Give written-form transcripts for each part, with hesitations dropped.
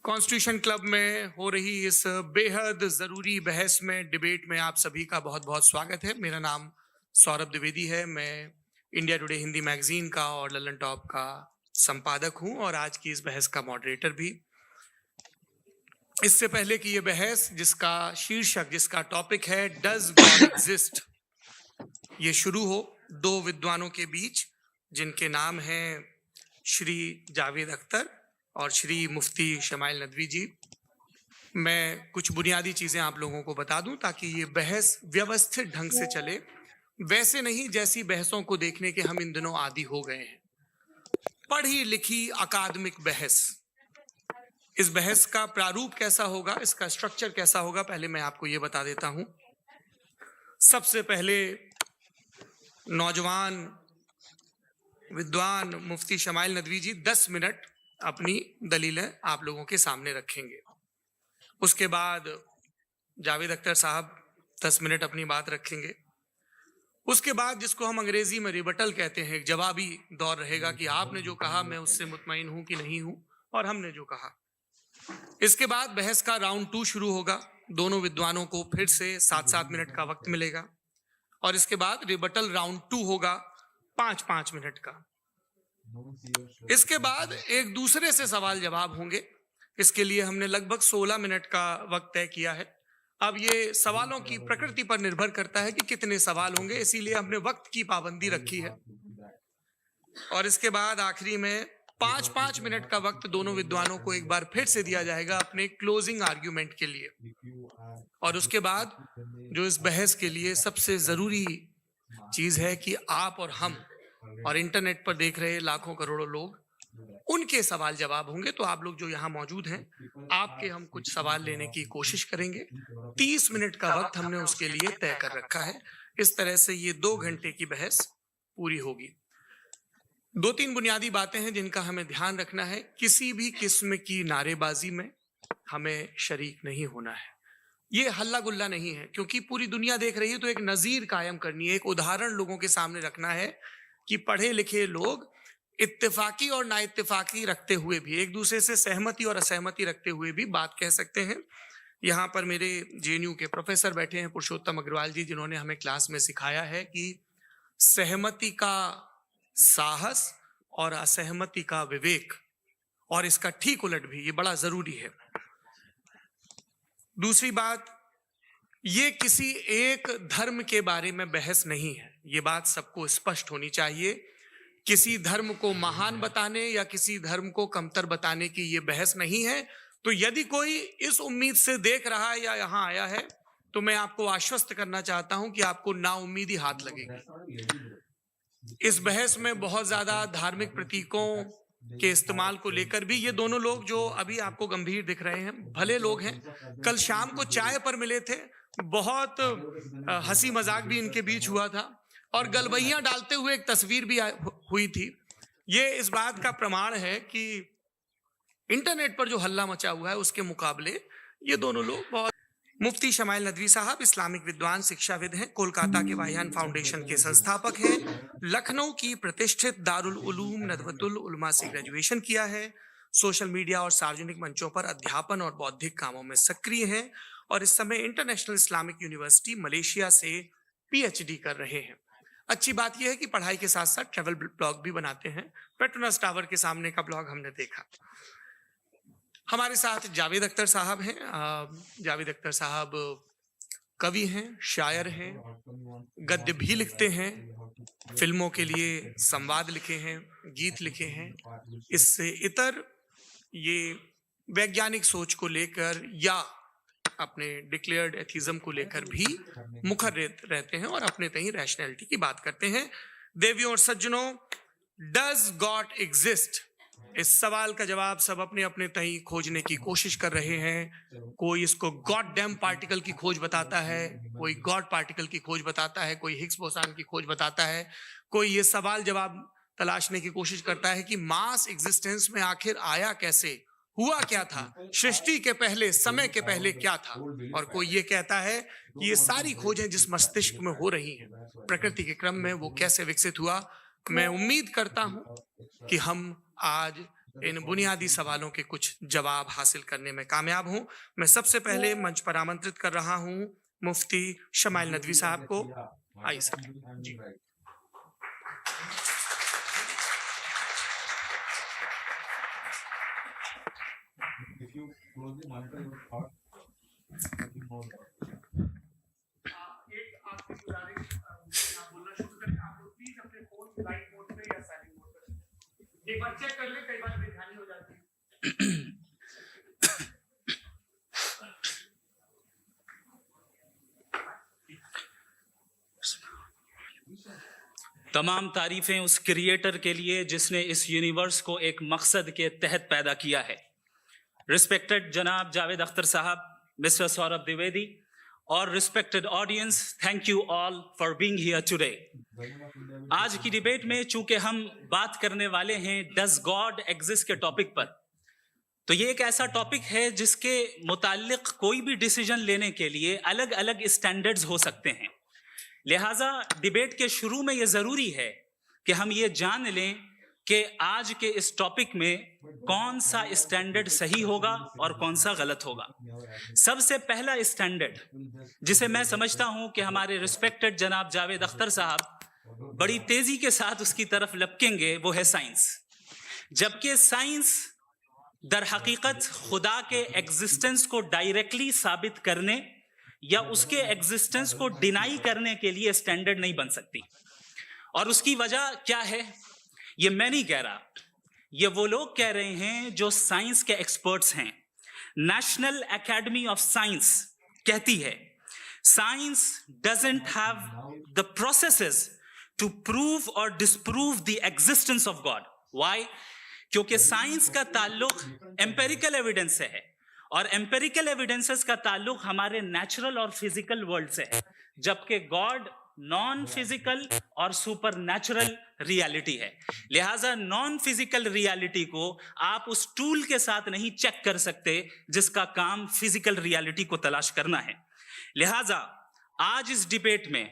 Constitution club में हो रही इस बेहद जरूरी बहस में डिबेट में आप सभी का बहुत बहुत स्वागत है। मेरा नाम सौरभ द्विवेदी है। मैं इंडिया टुडे हिंदी मैगजीन का और ललन टॉप का संपादक हूं और आज की इस बहस का मॉडरेटर भी। इससे पहले कि ये बहस जिसका शीर्षक जिसका टॉपिक है डज गॉड एग्जिस्ट ये शुरू हो दो विद्वानों के बीच जिनके नाम हैं श्री जावेद अख्तर और श्री मुफ्ती शमाइल नदवी जी, मैं कुछ बुनियादी चीजें आप लोगों को बता दूं ताकि ये बहस व्यवस्थित ढंग से चले, वैसे नहीं जैसी बहसों को देखने के हम इन दिनों आदी हो गए हैं। पढ़ी लिखी अकादमिक बहस। इस बहस का प्रारूप कैसा होगा, इसका स्ट्रक्चर कैसा होगा, पहले मैं आपको ये बता देता हूं। सबसे पहले नौजवान विद्वान मुफ्ती शमाइल नदवी जी 10 मिनट अपनी दलीलें आप लोगों के सामने रखेंगे। उसके बाद जावेद अख्तर साहब 10 मिनट अपनी बात रखेंगे। उसके बाद जिसको हम अंग्रेजी में रिबटल कहते हैं, एक जवाबी दौर रहेगा कि आपने जो कहा मैं उससे मुतमईन हूं कि नहीं हूं और हमने जो कहा। इसके बाद बहस का राउंड 2 शुरू होगा। दोनों विद्वानों को फिर से 7-7 मिनट का वक्त मिलेगा और इसके बाद रिबटल राउंड 2 होगा 5-5 मिनट का। इसके बाद एक दूसरे से सवाल जवाब होंगे। इसके लिए हमने लगभग 16 मिनट का वक्त तय किया है। अब ये सवालों की प्रकृति पर निर्भर करता है कि कितने सवाल होंगे, इसीलिए हमने वक्त की पाबंदी रखी है। और इसके बाद आखिरी में 5-5 मिनट का वक्त दोनों विद्वानों को एक बार फिर से दिया जाएगा अपने क्लोजिंग आर्ग्यूमेंट के लिए। और उसके बाद जो इस बहस के लिए सबसे जरूरी चीज है कि आप और हम और इंटरनेट पर देख रहे लाखों करोड़ों लोग, उनके सवाल जवाब होंगे। तो आप लोग जो यहाँ मौजूद हैं, आपके हम कुछ सवाल लेने की कोशिश करेंगे। 30 मिनट का वक्त हमने उसके लिए तय कर रखा है। इस तरह से ये 2 घंटे की बहस पूरी होगी। 2-3 बुनियादी बातें हैं जिनका हमें ध्यान रखना है। किसी भी किस्म की नारेबाजी में हमें शरीक नहीं होना है। ये हल्ला गुल्ला नहीं है, क्योंकि पूरी दुनिया देख रही है, तो एक नजीर कायम करनी है, एक उदाहरण लोगों के सामने रखना है कि पढ़े लिखे लोग इत्तेफाकी और ना इत्तेफाकी रखते हुए भी, एक दूसरे से सहमति और असहमति रखते हुए भी बात कह सकते हैं। यहाँ पर मेरे जेएनयू के प्रोफेसर बैठे हैं, पुरुषोत्तम अग्रवाल जी, जिन्होंने हमें क्लास में सिखाया है कि सहमति का साहस और असहमति का विवेक, और इसका ठीक उलट भी, ये बड़ा जरूरी है। दूसरी बात, ये किसी एक धर्म के बारे में बहस नहीं है। ये बात सबको स्पष्ट होनी चाहिए। किसी धर्म को महान बताने या किसी धर्म को कमतर बताने की ये बहस नहीं है। तो यदि कोई इस उम्मीद से देख रहा है या यहाँ आया है, तो मैं आपको आश्वस्त करना चाहता हूं कि आपको नाउम्मीदी हाथ लगेगी। इस बहस में बहुत ज्यादा धार्मिक प्रतीकों के इस्तेमाल को लेकर भी, ये दोनों लोग जो अभी आपको गंभीर दिख रहे हैं, भले लोग हैं। कल शाम को चाय पर मिले थे, बहुत हंसी मजाक भी इनके बीच हुआ था और गलबैयां डालते हुए एक तस्वीर भी हुई थी। ये इस बात का प्रमाण है कि इंटरनेट पर जो हल्ला मचा हुआ है उसके मुकाबले ये दोनों लोग बहुत। मुफ्ती शमाइल नदवी साहब इस्लामिक विद्वान शिक्षाविद हैं, कोलकाता के वाहियान फाउंडेशन के संस्थापक हैं, लखनऊ की प्रतिष्ठित दारुल उलूम नदवतुल उलमा से ग्रेजुएशन किया है, सोशल मीडिया और सार्वजनिक मंचों पर अध्यापन और बौद्धिक कामों में सक्रिय हैं और इस समय इंटरनेशनल इस्लामिक यूनिवर्सिटी मलेशिया से पीएचडी कर रहे हैं। अच्छी बात यह है कि पढ़ाई के साथ साथ ट्रैवल ब्लॉग भी बनाते हैं। पेट्रोनस टावर के सामने का ब्लॉग हमने देखा। हमारे साथ जावेद अख्तर साहब हैं। जावेद अख्तर साहब कवि हैं, शायर हैं, गद्य भी लिखते हैं, फिल्मों के लिए संवाद लिखे हैं, गीत लिखे हैं। इससे इतर ये वैज्ञानिक सोच को लेकर या अपने डिक्लेयर्ड एथिज्म को लेकर भी मुखर रहते हैं और अपने तहीं रैशनैलिटी की बात करते हैं। देवियों और सज्जनों, डज गॉड एग्जिस्ट? इस सवाल का जवाब सब अपने अपने तहीं खोजने की कोशिश कर रहे हैं। कोई इसको गॉड डैम पार्टिकल की खोज बताता है, कोई गॉड पार्टिकल की खोज बताता है, कोई हिग्स बोसान की खोज बताता है, कोई ये सवाल जवाब तलाशने की कोशिश करता है कि मास एग्जिस्टेंस में आखिर आया कैसे, हुआ क्या था, सृष्टि के पहले, समय के पहले क्या था। और कोई ये कहता है कि ये सारी खोजें जिस मस्तिष्क में हो रही हैं प्रकृति के क्रम में, वो कैसे विकसित हुआ। मैं उम्मीद करता हूं कि हम आज इन बुनियादी सवालों के कुछ जवाब हासिल करने में कामयाब हूं। मैं सबसे पहले मंच पर आमंत्रित कर रहा हूं मुफ्ती शमाइल नदवी साहब को। आइए सर जी। एक बार चेक कर ले, कई बार बेध्यानी हो जाती है। तमाम तारीफें उस क्रिएटर के लिए जिसने इस यूनिवर्स को एक मकसद के तहत पैदा किया है। रिस्पेक्टेड जनाब जावेद अख्तर साहब, मिस्टर सौरभ द्विवेदी और respected audience, thank you all for being here today. आज की डिबेट में चूंकि हम बात करने वाले हैं डज गॉड एग्जिस्ट के टॉपिक पर, तो ये एक ऐसा टॉपिक है जिसके मुताल्लिक कोई भी डिसीजन लेने के लिए अलग अलग स्टैंडर्ड्स हो सकते हैं। लिहाजा डिबेट के शुरू में ये जरूरी है कि हम ये जान लें कि आज के इस टॉपिक में कौन सा स्टैंडर्ड सही होगा और कौन सा गलत होगा। सबसे पहला स्टैंडर्ड जिसे मैं समझता हूं कि हमारे रिस्पेक्टेड जनाब जावेद अख्तर साहब बड़ी तेजी के साथ उसकी तरफ लपकेंगे, वो है साइंस। जबकि साइंस दर हकीकत खुदा के एग्जिस्टेंस को डायरेक्टली साबित करने या उसके एग्जिस्टेंस को डिनाई करने के लिए स्टैंडर्ड नहीं बन सकती। और उसकी वजह क्या है, ये मैं नहीं कह रहा, ये वो लोग कह रहे हैं जो साइंस के एक्सपर्ट्स हैं। नेशनल एकेडमी ऑफ साइंस कहती है science doesn't have the processes to prove और disprove the existence of God. Why? क्योंकि साइंस का ताल्लुक एम्पेरिकल एविडेंस से है और एम्पेरिकल एविडेंसेस का ताल्लुक हमारे नेचुरल और फिजिकल वर्ल्ड से है, जबकि गॉड नॉन फिजिकल और सुपर नेचुरल रियलिटी है। लिहाजा नॉन फिजिकल रियलिटी को आप उस टूल के साथ नहीं चेक कर सकते जिसका काम फिजिकल रियलिटी को तलाश करना है। लिहाजा आज इस डिबेट में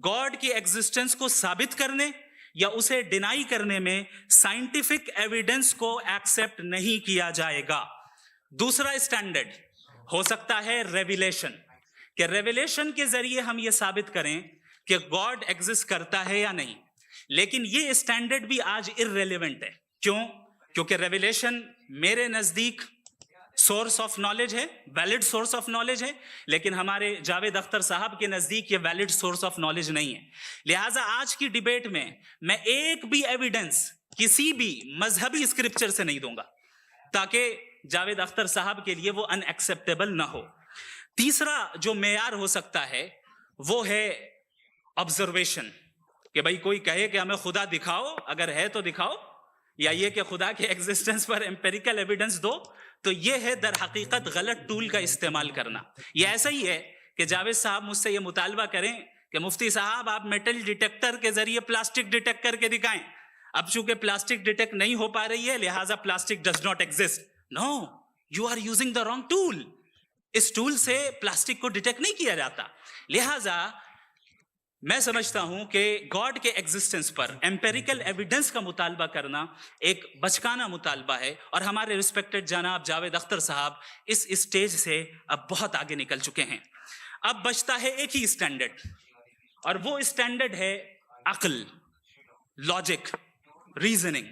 गॉड की एग्जिस्टेंस को साबित करने या उसे डिनाई करने में साइंटिफिक एविडेंस को एक्सेप्ट नहीं किया जाएगा। दूसरा स्टैंडर्ड हो सकता है रेविलेशन, कि रेविलेशन के जरिए हम ये साबित करें कि गॉड एग्जिस्ट करता है या नहीं। लेकिन ये स्टैंडर्ड भी आज इररिलेवेंट है। क्यों? क्योंकि रेविलेशन मेरे नजदीक सोर्स ऑफ नॉलेज है, वैलिड सोर्स ऑफ नॉलेज है, लेकिन हमारे जावेद अख्तर साहब के नजदीक ये वैलिड सोर्स ऑफ नॉलेज नहीं है। लिहाजा आज की डिबेट में मैं एक भी एविडेंस किसी भी मजहबी स्क्रिप्चर से नहीं दूंगा ताकि जावेद अख्तर साहब के लिए वो अनएक्सेप्टेबल ना हो। तीसरा जो मेयार हो सकता है वो है ऑब्जर्वेशन, कि भाई कोई कहे कि हमें खुदा दिखाओ, अगर है तो दिखाओ, या ये कि खुदा के एग्जिस्टेंस पर एम्पेरिकल एविडेंस दो। तो ये है दर हकीकत गलत टूल का इस्तेमाल करना। ये ऐसा ही है कि जावेद साहब मुझसे ये मुतालबा करें कि मुफ्ती साहब आप मेटल डिटेक्टर के जरिए प्लास्टिक डिटेक्ट करके दिखाएं। अब चूंकि प्लास्टिक डिटेक्ट नहीं हो पा रही है लिहाजा plastic does not exist. No, you are using the wrong tool. इस टूल से प्लास्टिक को डिटेक्ट नहीं किया जाता। लिहाजा मैं समझता हूं कि गॉड के एग्जिस्टेंस पर एम्पेरिकल एविडेंस का मुतालबा करना एक बचकाना मुतालबा है और हमारे रिस्पेक्टेड जनाब जावेद अख्तर साहब इस स्टेज से अब बहुत आगे निकल चुके हैं। अब बचता है एक ही स्टैंडर्ड और वो स्टैंडर्ड है अक्ल, लॉजिक, रीजनिंग।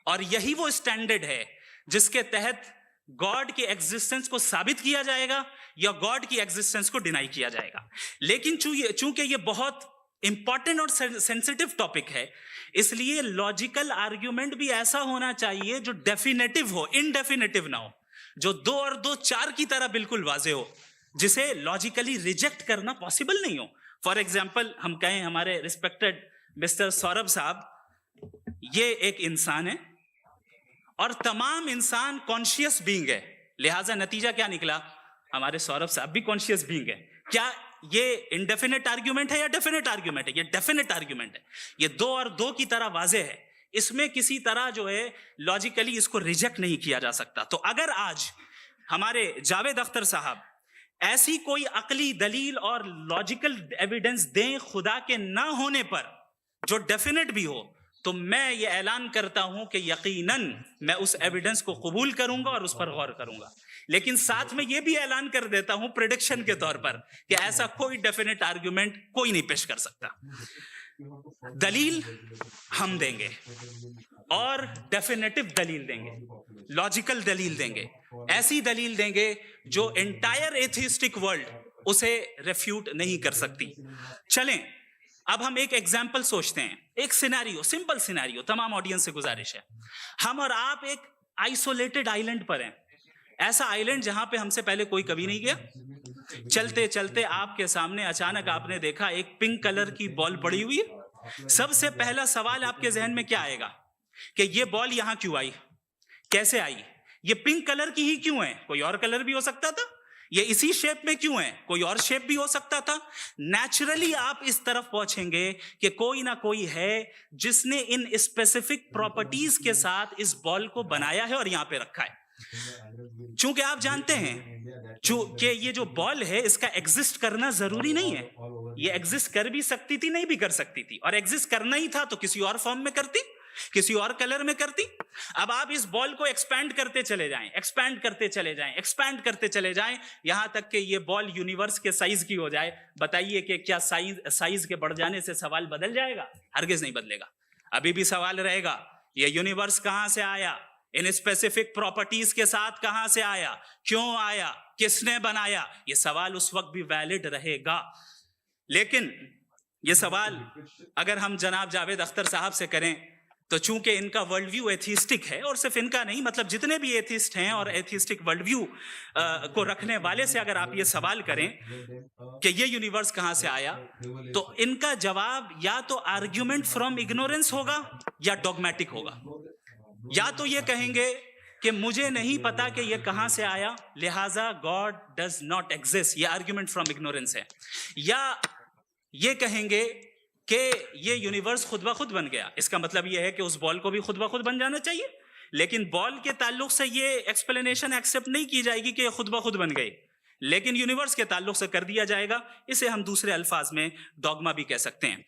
और यही वो स्टैंडर्ड है जिसके तहत गॉड के एग्जिस्टेंस को साबित किया जाएगा या गॉड की एग्जिस्टेंस को डिनाई किया जाएगा। लेकिन चूंकि ये बहुत इंपॉर्टेंट और सेंसिटिव टॉपिक है, इसलिए लॉजिकल आर्ग्यूमेंट भी ऐसा होना चाहिए जो डेफिनेटिव हो, इनडेफिनेटिव ना हो, जो 2 और 2 4 की तरह बिल्कुल वाजे हो, जिसे लॉजिकली रिजेक्ट करना पॉसिबल नहीं हो। फॉर एग्जाम्पल हम कहें हमारे रिस्पेक्टेड मिस्टर सौरभ साहब ये एक इंसान है और तमाम इंसान कॉन्शियस बीइंग है, लिहाजा नतीजा क्या निकला, हमारे सौरभ साहब भी कॉन्शियस बीइंग है। क्या ये इनडेफिनेट आर्ग्यूमेंट है या डेफिनेट आर्ग्यूमेंट है? ये डेफिनेट आर्ग्यूमेंट है। ये 2 और 2 की तरह वाजे है, इसमें किसी तरह जो है लॉजिकली इसको रिजेक्ट नहीं किया जा सकता। तो अगर आज हमारे जावेद अख्तर साहब ऐसी कोई अकली दलील और लॉजिकल एविडेंस दें खुदा के ना होने पर जो डेफिनेट भी हो, तो मैं ये ऐलान करता हूं कि यकीनन मैं उस एविडेंस को कबूल करूंगा और उस पर गौर करूंगा, लेकिन साथ में ये भी ऐलान कर देता हूं प्रेडिक्शन के तौर पर कि ऐसा कोई डेफिनेट आर्गुमेंट कोई नहीं पेश कर सकता। दलील हम देंगे और डेफिनेटिव दलील देंगे, लॉजिकल दलील देंगे, ऐसी दलील देंगे जो एंटायर एथिस्टिक वर्ल्ड उसे रेफ्यूट नहीं कर सकती। चलें अब हम एक एग्जाम्पल सोचते हैं, एक सिनेरियो, सिंपल सिनेरियो, तमाम ऑडियंस से गुजारिश है, हम और आप एक आइसोलेटेड आइलैंड पर हैं, ऐसा आइलैंड जहां पे हमसे पहले कोई कभी नहीं गया। चलते चलते आपके सामने अचानक आपने देखा एक पिंक कलर की बॉल पड़ी हुई है। सबसे पहला सवाल आपके जहन में क्या आएगा कि ये बॉल यहां क्यों आई, कैसे आई, ये पिंक कलर की ही क्यों है, कोई और कलर भी हो सकता था, ये इसी शेप में क्यों है, कोई और शेप भी हो सकता था। नेचुरली आप इस तरफ पहुंचेंगे कि कोई ना कोई है जिसने इन स्पेसिफिक प्रॉपर्टीज के साथ इस बॉल को बनाया है और यहां पे रखा है। चूंकि आप जानते हैं कि ये जो बॉल है इसका एग्जिस्ट करना जरूरी नहीं है, ये एग्जिस्ट कर भी सकती थी, नहीं भी कर सकती थी, और एग्जिस्ट करना ही था तो किसी और फॉर्म में करती, किसी और कलर में करती। अब आप इस बॉल को एक्सपैंड करते चले जाएं, एक्सपैंड करते चले जाएं, एक्सपैंड करते चले जाएं, यहां तक कि ये बॉल यूनिवर्स के साइज की हो जाए। बताइए कि क्या साइज के बढ़ जाने से सवाल बदल जाएगा? हरगिज नहीं बदलेगा। अभी भी सवाल रहेगा ये यूनिवर्स कहां से आया, इन स्पेसिफिक प्रॉपर्टीज के साथ कहां से आया, क्यों आया, किसने बनाया, ये सवाल उस वक्त भी वैलिड रहेगा। लेकिन ये सवाल अगर हम जनाब जावेद अख्तर साहब से करें तो चूंकि इनका वर्ल्ड व्यू एथिस्टिक है, और सिर्फ इनका नहीं, मतलब जितने भी एथिस्ट हैं और एथिस्टिक वर्ल्ड व्यू को रखने वाले से अगर आप ये सवाल करें कि ये यूनिवर्स कहां से आया, तो इनका जवाब या तो आर्ग्यूमेंट फ्रॉम इग्नोरेंस होगा या डॉगमेटिक होगा। या तो ये कहेंगे कि मुझे नहीं पता कि ये कहां से आया, लिहाजा गॉड डज नॉट एग्जिस्ट, ये आर्ग्यूमेंट फ्रॉम इग्नोरेंस है, या ये कहेंगे कि ये यूनिवर्स खुद ब खुद बन गया। इसका मतलब ये है कि उस बॉल को भी खुद ब खुद बन जाना चाहिए, लेकिन बॉल के ताल्लुक से ये एक्सप्लेनेशन एक्सेप्ट नहीं की जाएगी कि ये खुद ब खुद बन गई, लेकिन यूनिवर्स के ताल्लुक से कर दिया जाएगा। इसे हम दूसरे अल्फाज में डॉगमा भी कह सकते हैं।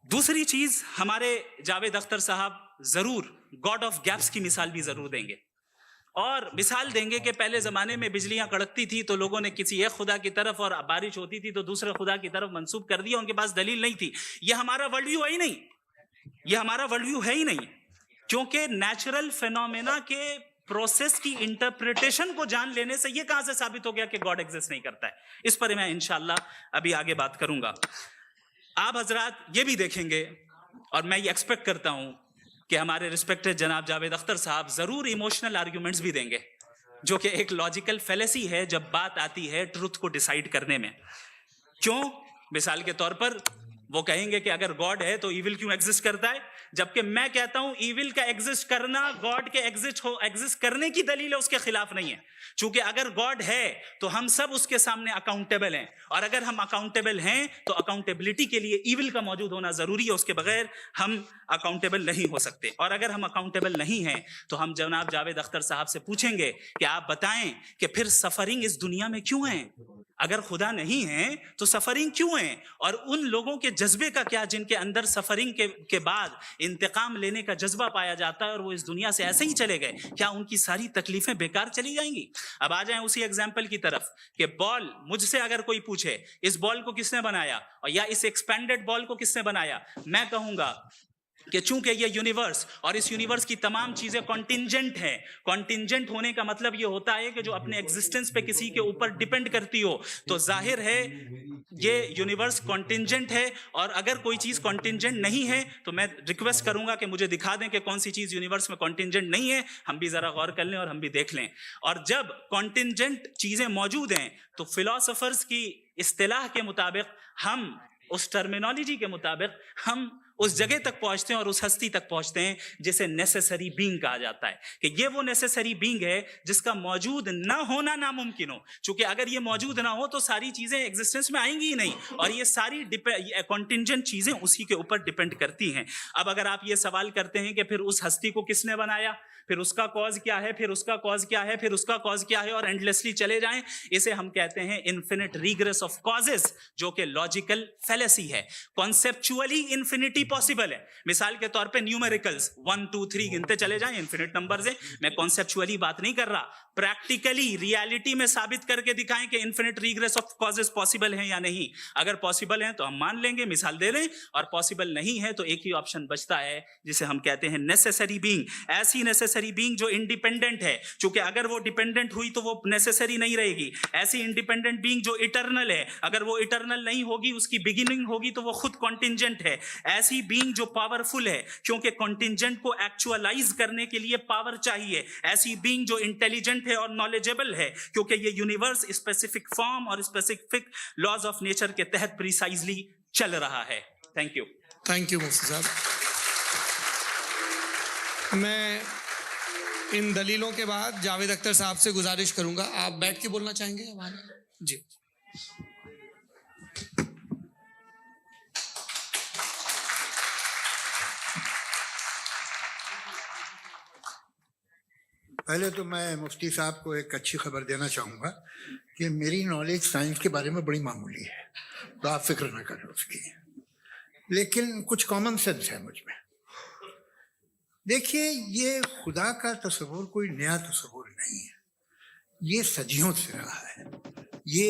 दूसरी चीज, हमारे जावेद अख्तर साहब जरूर गॉड ऑफ गैप्स की मिसाल भी जरूर देंगे, और मिसाल देंगे कि पहले जमाने में बिजलियां कड़कती थी तो लोगों ने किसी एक खुदा की तरफ, और बारिश होती थी तो दूसरे खुदा की तरफ मंसूब कर दिया, उनके पास दलील नहीं थी। यह हमारा वर्ल्ड व्यू है ही नहीं, यह हमारा वर्ल्ड व्यू है ही नहीं, क्योंकि नेचुरल फिनोमेना के प्रोसेस की इंटरप्रिटेशन को जान लेने से यह कहां से साबित हो गया कि गॉड एग्जिस्ट नहीं करता है। इस पर मैं इंशाल्लाह अभी आगे बात करूंगा। आप हजरात ये भी देखेंगे, और मैं ये एक्सपेक्ट करता हूं कि हमारे रिस्पेक्टेड जनाब जावेद अख्तर साहब जरूर इमोशनल आर्ग्यूमेंट्स भी देंगे, जो कि एक लॉजिकल फेलेसी है जब बात आती है ट्रुथ को डिसाइड करने में। क्यों? मिसाल के तौर पर वो कहेंगे कि अगर गॉड है तो इविल क्यों एग्जिस्ट करता है, जबकि मैं कहता हूं इविल का एग्जिस्ट करना गॉड के एग्जिस्ट करने की दलील है, उसके खिलाफ नहीं है। चूंकि अगर गॉड है तो हम सब उसके सामने अकाउंटेबल हैं, और अगर हम अकाउंटेबल हैं तो अकाउंटेबिलिटी के लिए इविल का मौजूद होना जरूरी है, उसके बगैर हम अकाउंटेबल नहीं हो सकते। और अगर हम अकाउंटेबल नहीं हैं तो हम जनाब जावेद अख्तर साहब से पूछेंगे कि आप बताएं कि फिर सफरिंग इस दुनिया में क्यों है? अगर खुदा नहीं है तो सफरिंग क्यों है? और उन लोगों के जज्बे का क्या जिनके अंदर सफरिंग के बाद इंतकाम लेने का जज्बा पाया जाता है और वो इस दुनिया से ऐसे ही चले गए, क्या उनकी सारी तकलीफें बेकार चली जाएंगी? अब आ जाएं उसी एग्जाम्पल की तरफ कि बॉल, मुझसे अगर कोई पूछे इस बॉल को किसने बनाया और या इस एक्सपेंडेड बॉल को किसने बनाया, मैं कहूंगा कि चूंकि ये यूनिवर्स और इस यूनिवर्स की तमाम चीजें कॉन्टिंजेंट हैं। कॉन्टिंजेंट होने का मतलब ये होता है कि जो अपने एग्जिस्टेंस पे किसी के ऊपर डिपेंड करती हो, तो जाहिर है ये यूनिवर्स कॉन्टिंजेंट है। और अगर कोई चीज कॉन्टिंजेंट नहीं है तो मैं रिक्वेस्ट करूंगा कि मुझे दिखा दें कि कौन सी चीज यूनिवर्स में कॉन्टिंजेंट नहीं है, हम भी जरा गौर कर लें और हम भी देख लें। और जब कॉन्टिंजेंट चीजें मौजूद हैं तो फिलोसोफर्स की इस्तिलाह के मुताबिक, हम उस टर्मिनोलॉजी के मुताबिक हम उस जगह तक पहुंचते हैं और उस हस्ती तक पहुंचते हैं जिसे नेसेसरी बीइंग कहा जाता है, कि ये वो नेसेसरी बीइंग है जिसका मौजूद ना होना नामुमकिन हो। क्योंकि अगर ये मौजूद ना हो तो सारी चीजें एग्जिस्टेंस में आएंगी ही नहीं, और ये सारी कॉन्टिंजेंट चीजें उसी के ऊपर डिपेंड करती हैं। अब अगर आप ये सवाल करते हैं कि फिर उस हस्ती को किसने बनाया, फिर उसका कॉज क्या है, फिर उसका कॉज क्या है, फिर उसका कॉज क्या है, और एंडलेसली चले जाएं, इसे हम कहते हैं इन्फिनिट रिग्रेस ऑफ कॉजेस, जो कि लॉजिकल फेलेसी है। कॉन्सेप्चुअली इन्फिनिटी पॉसिबल है। मिसाल के तौर पे न्यूमेरिकल्स 1 2 3 गिनते चले जाएं, इन्फिनिट नंबर्स है। मैं कॉन्सेप्चुअली बात नहीं कर रहा, प्रैक्टिकली रियलिटी में साबित करके दिखाएं कि infinite regress of causes possible है या नहीं। अगर पॉसिबल है तो हम मान लेंगे, मिसाल दे लें, और पॉसिबल नहीं है तो एक ही ऑप्शन बचता है जिसे हम कहते हैं नेसेसरी बीइंग। ऐसी नेसेसरी बीइंग जो इंडिपेंडेंट है, क्योंकि अगर वो डिपेंडेंट हुई तो वो नेसेसरी नहीं रहेगी। ऐसी इंडिपेंडेंट बीइंग जो इटर्नल है, अगर वो इटर्नल नहीं होगी, उसकी बिगिनिंग होगी तो वो खुद कॉन्टिंजेंट है। ऐसी बीइंग जो पावरफुल है, क्योंकि कॉन्टिंजेंट को एक्चुअलाइज करने के लिए पावर चाहिए। ऐसी बीइंग जो इंटेलिजेंट है और नॉलेजेबल है, क्योंकि ये यूनिवर्स स्पेसिफिक फॉर्म और स्पेसिफिक लॉज ऑफ नेचर के तहत प्रिसाइजली चल रहा है। थैंक यू मुफ्ती साहब। मैं इन दलीलों के बाद जावेद अख्तर साहब से गुजारिश करूंगा, आप बैठ के बोलना चाहेंगे हमारे? जी। पहले तो मैं मुफ्ती साहब को एक अच्छी खबर देना चाहूँगा कि मेरी नॉलेज साइंस के बारे में बड़ी मामूली है, तो आप फिक्र ना करें उसकी, लेकिन कुछ कॉमन सेंस है मुझ में। देखिए, ये खुदा का तस्वुर कोई नया तस्वुर नहीं है, ये सदियों से रहा है। ये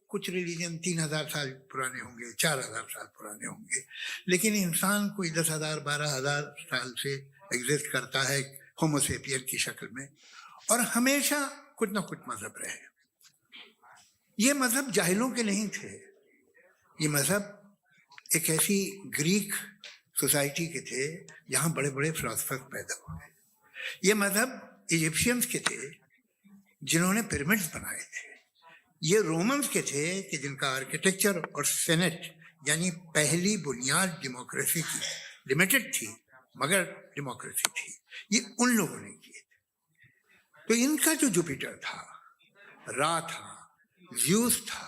कुछ रिलीजन 3000 साल पुराने होंगे, 4000 साल पुराने होंगे, लेकिन इंसान कोई 10,000 12,000 साल से एग्जिस्ट करता है होमोसेपियन की शक्ल में, और हमेशा कुछ ना कुछ मजहब रहे। ये मजहब जाहिलों के नहीं थे, ये मजहब एक ऐसी ग्रीक सोसाइटी के थे जहाँ बड़े बड़े फिलोसफर पैदा हुए। ये मजहब इजिप्शियंस के थे जिन्होंने पिरामिड्स बनाए थे। ये रोमन्स के थे कि जिनका आर्किटेक्चर और सेनेट यानी पहली बुनियाद डेमोक्रेसी की, लिमिटेड थी मगर डेमोक्रेसी थी, ये उन लोगों ने किए थे। तो इनका जो जुपिटर था, रा था, ज़्यूस था,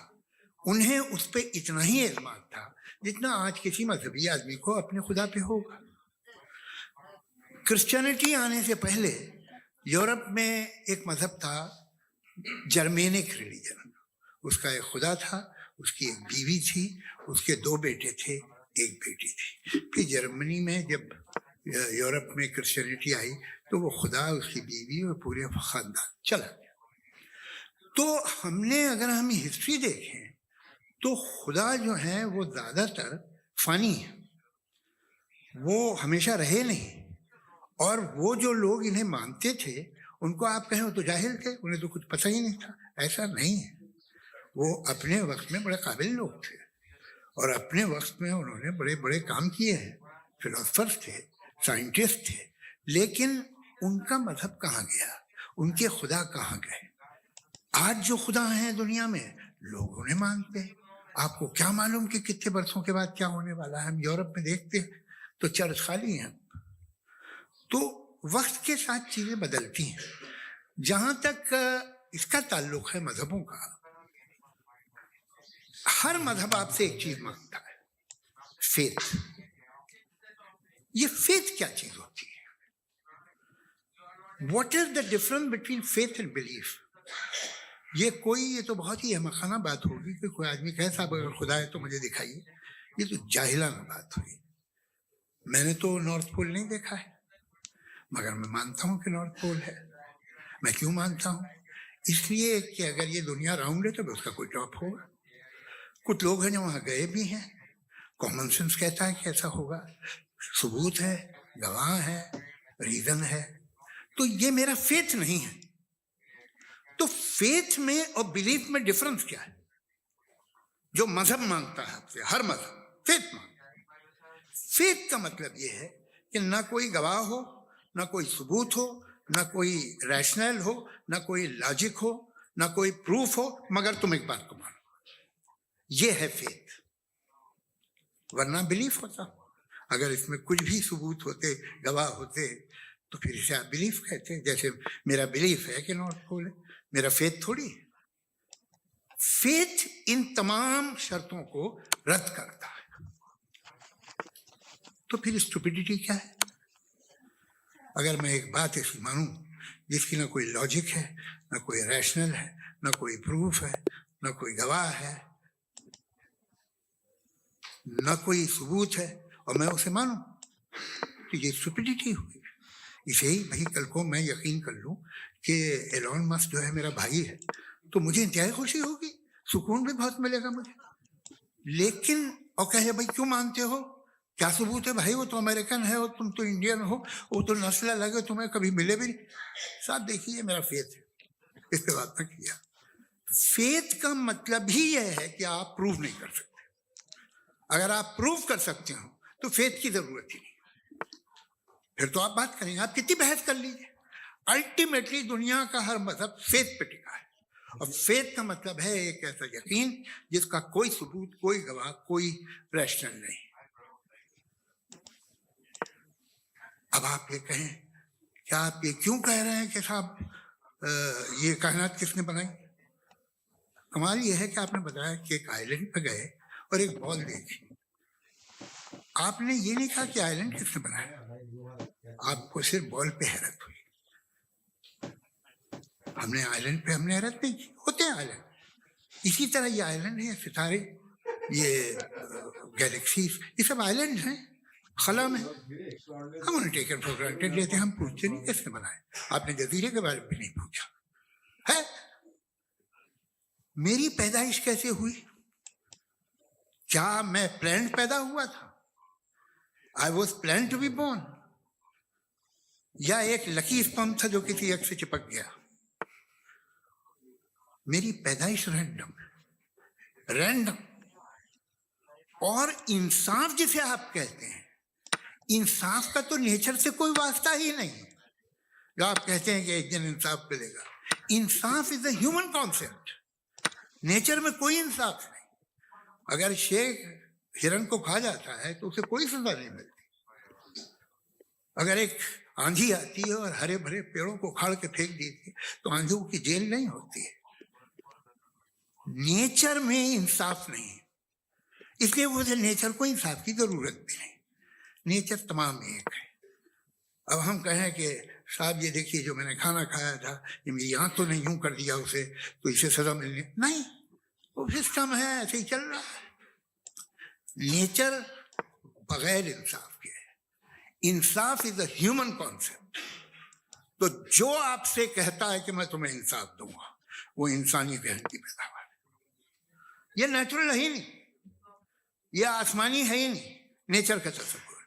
उन्हें उस पर इतना ही एतमाद था जितना आज किसी मजहबी आदमी को अपने खुदा पे होगा। क्रिश्चियनिटी आने से पहले यूरोप में एक मजहब था, जर्मेनिक रिलीजन। उसका एक खुदा था, उसकी एक बीवी थी, उसके 2 बेटे थे, एक बेटी थी। फिर जर्मनी में जब यूरोप में क्रिश्चियनिटी आई तो वो खुदा, उसकी बीवी और पूरे खानदान चला गया। तो अगर हम हिस्ट्री देखें तो खुदा जो है वो ज़्यादातर फ़ानी है, वो हमेशा रहे नहीं। और वो जो लोग इन्हें मानते थे उनको आप कहें वो तो जाहिल थे, उन्हें तो कुछ पता ही नहीं था। ऐसा नहीं है, वो अपने वक्त में बड़े काबिल लोग थे और अपने वक्त में उन्होंने बड़े बड़े काम किए हैं। फिलोसफर्स थे, साइंटिस्ट थे, लेकिन उनका मजहब कहाँ गया, उनके खुदा कहाँ गए? आज जो खुदा हैं दुनिया में लोग उन्हें मानते हैं। आपको क्या मालूम कि कितने बरसों के बाद क्या होने वाला है? हम यूरोप में देखते हैं तो चर्च खाली हैं। तो वक्त के साथ चीजें बदलती हैं। जहां तक इसका ताल्लुक है मजहबों का, हर मजहब आपसे एक चीज मांगता है, फेथ। ये फेथ क्या चीज होती है? What is the difference between faith and belief? ये तो बहुत ही अहमकाना बात होगी कि कोई आदमी कहे साहब अगर खुदा है तो मुझे दिखाइए। ये तो जाहिलाना बात हुई। मैंने तो नॉर्थ पोल नहीं देखा है, मगर मैं मानता हूं कि नॉर्थ पोल है। मैं क्यों मानता हूं? इसलिए कि अगर ये दुनिया राउंड है तो उसका कोई टॉप होगा। कुछ लोग हैं जो वहां गए भी हैं, कॉमन सेंस कहता है कि ऐसा होगा, सबूत है, गवाह है, रीजन है। तो ये मेरा फेथ नहीं है। तो फेथ में और बिलीफ में डिफरेंस क्या है? जो मजहब मांगता है आपसे, हर मजहब फेथ मांगता है। फेथ का मतलब ये है कि ना कोई गवाह हो, ना कोई सबूत हो, ना कोई रैशनल हो, ना कोई लॉजिक हो, ना कोई प्रूफ हो, मगर तुम एक बात को मानो। ये है फेथ। वरना बिलीफ होता। अगर इसमें कुछ भी सबूत होते, गवाह होते, तो फिर इसे आप बिलीफ कहते। जैसे मेरा बिलीफ है कि नॉर्थ पोल है, मेरा फेथ थोड़ी है। फेथ इन तमाम शर्तों को रद्द करता है। तो फिर स्टुपिडिटी क्या है? अगर मैं एक बात ऐसी मानूं जिसकी ना कोई लॉजिक है, ना कोई रैशनल है, ना कोई प्रूफ है, ना कोई गवाह है, ना कोई सबूत है, और मैं उसे मानूं, तो ये स्टुपिडिटी हुई। इसे ही भाई कल को मैं यकीन कर लूं कि एलॉन मस्क जो है मेरा भाई है, तो मुझे इंतहाई खुशी होगी, सुकून भी बहुत मिलेगा मुझे। लेकिन और कहे भाई क्यों मानते हो, क्या सबूत है भाई, वो तो अमेरिकन है और तुम तो इंडियन हो, वो तो नस्ल अलग है, तुम्हें कभी मिले भी नहीं। साहब देखिए मेरा फेथ है, इस पे बात न किया। फेथ का मतलब ही यह है कि आप प्रूव नहीं कर सकते। अगर आप प्रूव कर सकते हो तो फेथ की जरूरत ही नहीं, फिर तो आप बात करेंगे, आप कितनी बहस कर लीजिए। अल्टीमेटली दुनिया का हर मजहब फेथ पे टिका है, और फेथ का मतलब है एक ऐसा यकीन जिसका कोई सबूत, कोई गवाह, कोई रैशनल नहीं। अब आप ये कहें, क्या आप ये क्यों कह रहे हैं कि साहब ये कायनात किसने बनाई? कमाल ये है कि आपने बताया कि एक आइलैंड पे गए और एक बॉल देखी, आपने ये नहीं कहा कि आइलैंड किसने बनाया, आपको सिर्फ बॉल पे हैरत हुई। हमने आइलैंड पे हमने हैरत नहीं की, होते हैं आइलैंड। इसी तरह ये आइलैंड है, सितारे, ये गैलेक्सीज, ये सब आइलैंड हैं खला में। हम उन्हें टेकन फॉर ग्रांटेड लेते हैं, हम पूछते नहीं किसने बनाए। आपने जजीरे के बारे में भी नहीं पूछा है। मेरी पैदाइश कैसे हुई? क्या मैं प्लान पैदा हुआ था? I was plan to be born, या एक लकी स्पर्म था जो किसी एक से चिपक गया? मेरी पैदाइश रैंडम, रैंडम। और इंसाफ जिसे आप कहते हैं, इंसाफ का तो नेचर से कोई वास्ता ही नहीं। जो आप कहते हैं कि एक दिन इंसाफ मिलेगा, इंसाफ is a human concept, nature में कोई इंसाफ नहीं। अगर शेर हिरन को खा जाता है तो उसे कोई सजा नहीं मिलती। अगर एक आंधी आती है और हरे भरे पेड़ों को उखाड़ के फेंक देती है तो आंधियों की जेल नहीं होती है। नेचर में इंसाफ नहीं, इसलिए मुझे नेचर को इंसाफ की जरूरत भी नहीं। नेचर तमाम एक है। अब हम कहें कि साहब ये देखिए जो मैंने खाना खाया था, ये मेरी आंख तो नहीं यूं कर दिया उसे, तो इसे सजा मिलनी नहीं, वो सिस्टम है, ऐसे ही चल रहा है। नेचर बगैर इंसाफ के है। इंसाफ इज अ ह्यूमन कॉन्सेप्ट। तो जो आपसे कहता है कि मैं तुम्हें इंसाफ दूंगा, वो इंसानी जहन की पैदावार है। ये नेचुरल है ही नहीं, ये आसमानी है ही नहीं। नेचर का तसव्वुर,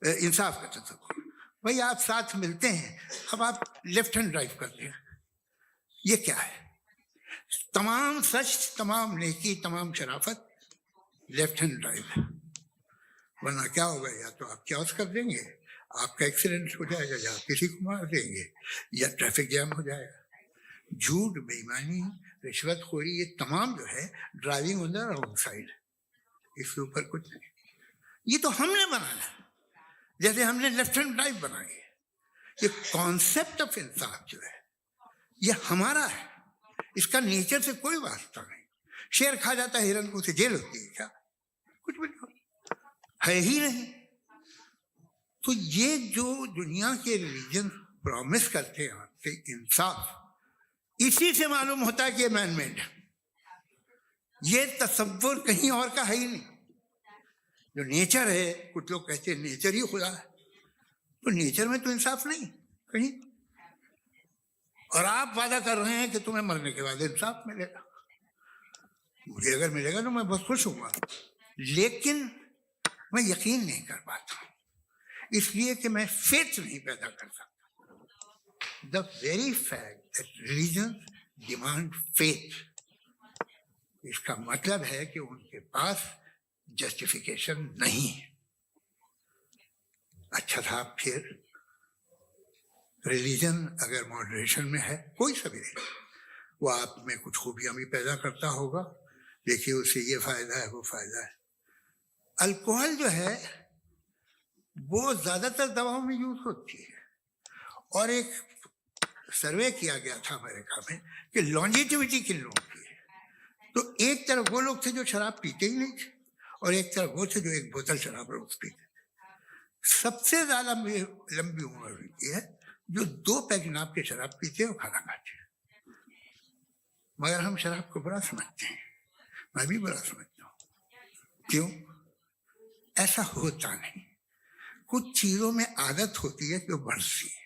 इंसाफ का तसव्वुर। भाई आप साथ मिलते हैं, अब आप लेफ्ट हैंड ड्राइव करते हैं, ये क्या है? तमाम सच, तमाम नेकी, तमाम शराफत लेफ्ट हैंड ड्राइव है। वरना क्या होगा, या तो आप क्रॉस कर देंगे, आपका एक्सीडेंट हो जाएगा, या किसी को मार देंगे, या ट्रैफिक जैम हो जाएगा। झूठ, बेईमानी, रिश्वतखोरी, ये तमाम जो है driving on the wrong side, इसके ऊपर कुछ नहीं। ये तो हमने बनाया, जैसे हमने लेफ्ट हैंड ड्राइव बनाई है। ये कॉन्सेप्ट ऑफ इंसाफ जो है ये हमारा है, इसका नेचर से कोई वास्ता नहीं। शेर खा जाता है हिरन को, उसे जेल होती है क्या? कुछ भी नहीं, है ही नहीं। तो ये जो दुनिया के रिलीजन प्रॉमिस करते हैं आपसे इंसाफ, इसी से मालूम होता है कि ये मैन मेड है। ये तसव्वुर कहीं और का है ही नहीं। जो नेचर है, कुछ लोग कहते हैं नेचर ही खुदा है, तो नेचर में तो इंसाफ नहीं कहीं। और आप वादा कर रहे हैं कि तुम्हें मरने के बाद इंसाफ मिलेगा। मुझे अगर मिलेगा तो मैं बहुत खुश होऊंगा, लेकिन मैं यकीन नहीं कर पाता, इसलिए कि मैं फेथ नहीं पैदा कर सकता। The very fact that religion demand faith, इसका मतलब है कि उनके पास जस्टिफिकेशन नहीं है। अच्छा था, फिर रिलीजन अगर मॉडरेशन में है, कोई सा भी नहीं, वो आप में कुछ खूबियां भी पैदा करता होगा। देखिए उससे ये फायदा है, वो फायदा है। अल्कोहल जो है वो ज्यादातर दवाओं में यूज होती है, और एक सर्वे किया गया था अमेरिका में कि लॉन्जेटिविटी किन लोगों की है। तो एक तरफ वो लोग थे जो शराब पीते ही नहीं थे, और एक तरफ वो थे जो एक बोतल शराब रोज पीते थे। सबसे ज्यादा लंबी उम्र होती है जो 2 पैक नाप के शराब पीते और खाना खाते हैं। मगर हम शराब को बड़ा समझते हैं, मैं भी बड़ा समझता हूँ। क्यों? ऐसा होता नहीं। कुछ चीजों में आदत होती है जो बढ़ती है।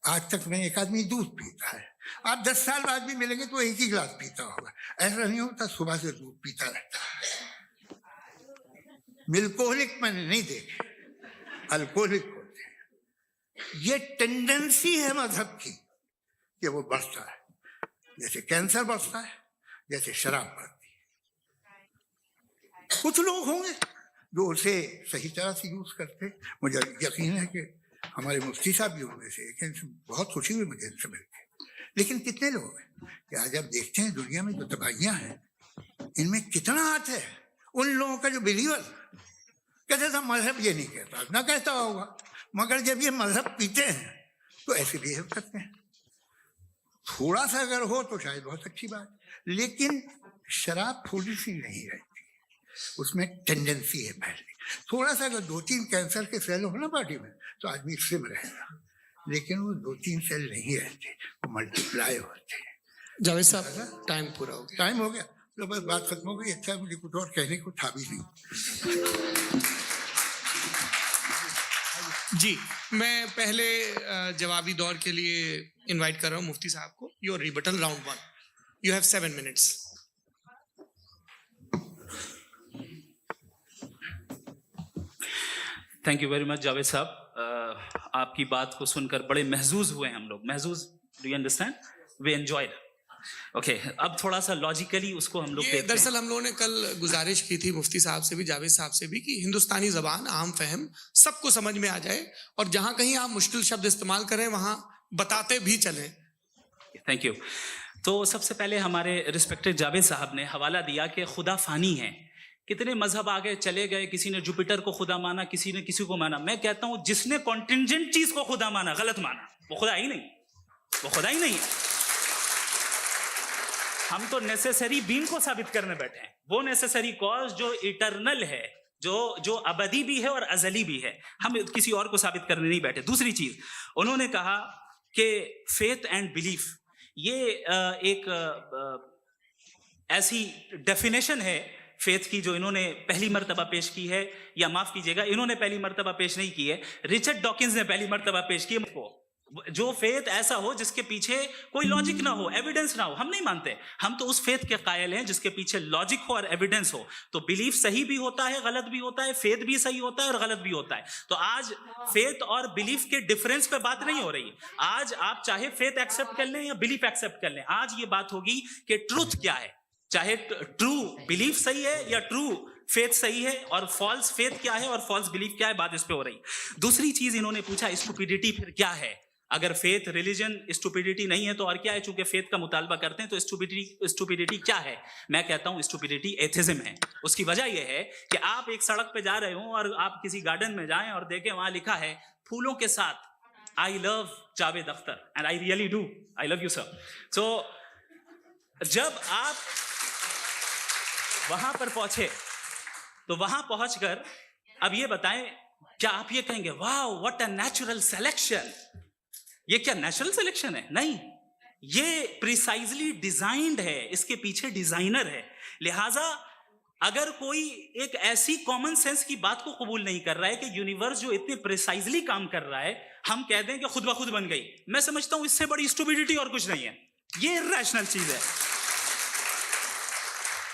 आज तक में एक आदमी दूध पीता है, आप 10 साल बाद भी मिलेंगे तो एक ही गिलास पीता होगा। ऐसा नहीं होता सुबह से दूध पीता रहता है। मिल्कोहलिक मैंने नहीं देखे, अल्कोहलिक होते हैं। ये टेंडेंसी है मजहब की कि वो बढ़ता है, जैसे कैंसर बढ़ता है, जैसे शराब बढ़ती है। कुछ लोग होंगे जो उसे सही तरह से यूज करते। मुझे यकीन है कि हमारे मुफ्ती साहब भी उनमें से एक हैं। बहुत खुशी हुई मुझे इनसे मिलकर। लेकिन कितने लोग हैं कि आज आप देखते हैं दुनिया में जो तबाहियां हैं, इनमें कितना हाथ है उन लोगों का जो बिलीवर कहते था मजहब ये नहीं कहता, ना कहता होगा, मगर जब ये मजहब पीते हैं तो ऐसे बिहेव करते हैं। थोड़ा सा अगर हो तो शायद बहुत अच्छी बात, लेकिन शराब थोड़ी सी नहीं रहती, उसमें टेंडेंसी है पहले। थोड़ा सा अगर 2-3 कैंसर के सेल हो ना बॉडी में तो आदमी स्लिम रहेगा, लेकिन वो 2-3 सेल नहीं रहते, वो मल्टीप्लाई होते हैं। जावेद साहब टाइम पूरा हो गया। टाइम हो गया तो बस बात खत्म हो गई। अच्छा, मुझे कुछ और कहने को था भी नहीं। जी, मैं पहले जवाबी दौर के लिए इनवाइट कर रहा हूं मुफ्ती साहब को। Your rebuttal round 1, you have 7 minutes. Thank you very much Javed साहब। आपकी बात को सुनकर बड़े महजूज हुए हम लोग। महजूज, do you understand? We enjoyed. Okay, अब थोड़ा सा लॉजिकली उसको हम लोग देखते हैं। दरअसल हम लोगों ने कल गुजारिश की थी मुफ्ती साहब से भी, जावेद साहब से भी, कि हिंदुस्तानी जबान आम फहम सबको समझ में आ जाए, और जहां कहीं आप मुश्किल शब्द इस्तेमाल करें वहां बताते भी चलें। Thank you. तो सबसे पहले हमारे रिस्पेक्टेड जावेद साहब ने हवाला दिया कि खुदा फानी है। कितने मजहब आगे चले गए, किसी ने जुपिटर को खुदा माना, किसी ने किसी को माना। मैं कहता हूं जिसने कॉन्टिंजेंट चीज को खुदा माना, गलत माना, वो खुदा ही नहीं, वो खुदा ही नहीं है। हम तो नेसेसरी बीन को साबित करने बैठे हैं, वो नेसेसरी कॉज जो इटरनल है, जो अबदी भी है और अजली भी है। हम किसी और को साबित करने नहीं बैठे। दूसरी चीज, उन्होंने कहा कि फेथ एंड बिलीफ ये एक ऐसी डेफिनेशन है फेथ की जो इन्होंने पहली मर्तबा पेश की है, या माफ कीजिएगा, इन्होंने पहली मर्तबा पेश नहीं की है, रिचर्ड डॉकिंस ने पहली मर्तबा पेश की है। जो फेथ ऐसा हो जिसके पीछे कोई लॉजिक ना हो, एविडेंस ना हो, हम नहीं मानते। हम तो उस फेथ के कायल हैं जिसके पीछे लॉजिक हो और एविडेंस हो। तो बिलीफ सही भी होता है, गलत भी होता है, फेथ भी सही होता है और गलत भी होता है। तो आज फेथ और बिलीफ के डिफरेंस पे बात नहीं हो रही। आज आप चाहे फेथ एक्सेप्ट कर लें या बिलीफ एक्सेप्ट कर लें, आज ये बात होगी कि ट्रूथ क्या है, चाहे ट्रू बिलीफ सही है या ट्रू फेथ सही है, और फॉल्स फेथ क्या है और फॉल्स बिलीफ क्या है, बात इस पे हो रही। दूसरी चीज इन्होंने पूछा, स्टुपिडिटी फिर क्या है? अगर फेथ रिलीजन स्टुपिडिटी नहीं है तो और क्या है? चूंकि फेथ का मुतालबा करते हैं तो स्टुपिडिटी क्या है? मैं कहता हूं स्टुपिडिटी एथिज्म है। उसकी वजह यह है कि आप एक सड़क पे जा रहे हो और आप किसी गार्डन में जाएं और देखें वहां लिखा है फूलों के साथ I love Javed Akhtar, and I really do, I love you sir. So जब आप वहां पर पहुंचे तो वहां पहुंचकर अब ये बताएं, क्या आप ये कहेंगे wow what a natural selection? ये क्या नेचुरल सिलेक्शन है? नहीं, ये प्रिसाइजली डिजाइंड है, इसके पीछे डिजाइनर है। लिहाजा अगर कोई एक ऐसी कॉमन सेंस की बात को कबूल नहीं कर रहा है कि यूनिवर्स जो इतने प्रिसाइजली काम कर रहा है, हम कह दें कि खुद ब खुद बन गई, मैं समझता हूं इससे बड़ी स्टुपिडिटी और कुछ नहीं है। ये इरैशनल चीज है।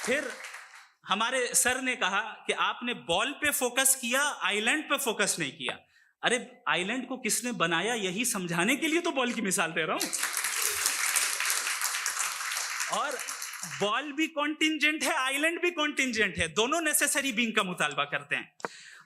फिर हमारे सर ने कहा कि आपने बॉल पे फोकस किया, आइलैंड पे फोकस नहीं किया। अरे आइलैंड को किसने बनाया यही समझाने के लिए तो बॉल की मिसाल दे रहा हूं। और बॉल भी कॉन्टिंजेंट है, आइलैंड भी कॉन्टिंजेंट है, दोनों नेसेसरी बीइंग का मुतालबा करते हैं।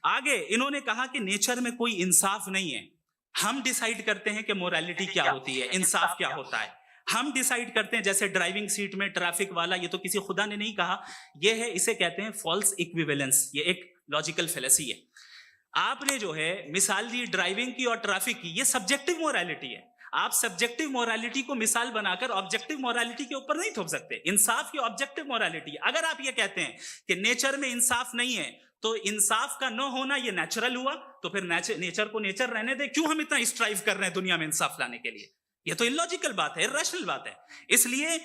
आगे इन्होंने कहा कि नेचर में कोई इंसाफ नहीं है, हम डिसाइड करते हैं कि मोरालिटी क्या होती है, इंसाफ क्या होता है, हम डिसाइड करते हैं। जैसे ड्राइविंग सीट में ट्रैफिक वाला, ये तो किसी खुदा ने नहीं कहा, ये है, इसे कहते हैं फॉल्स इक्विवेलेंस। ये एक लॉजिकल फेलेसी है। आपने जो है मिसाल दी ड्राइविंग की और ट्रैफिक की, ये सब्जेक्टिव मोरालिटी है। आप सब्जेक्टिव मोरालिटी को मिसाल बनाकर ऑब्जेक्टिव मोरालिटी के ऊपर नहीं थोप सकते। इंसाफ की ऑब्जेक्टिव मोरालिटी है। अगर आप ये कहते हैं कि नेचर में इंसाफ नहीं है तो इंसाफ का न होना ये नेचुरल हुआ, तो फिर नेचर को नेचर रहने दे, क्यों हम इतना स्ट्राइव कर रहे हैं दुनिया में इंसाफ लाने के लिए? ये तो इलॉजिकल बात है, इरैशनल बात है। इसलिए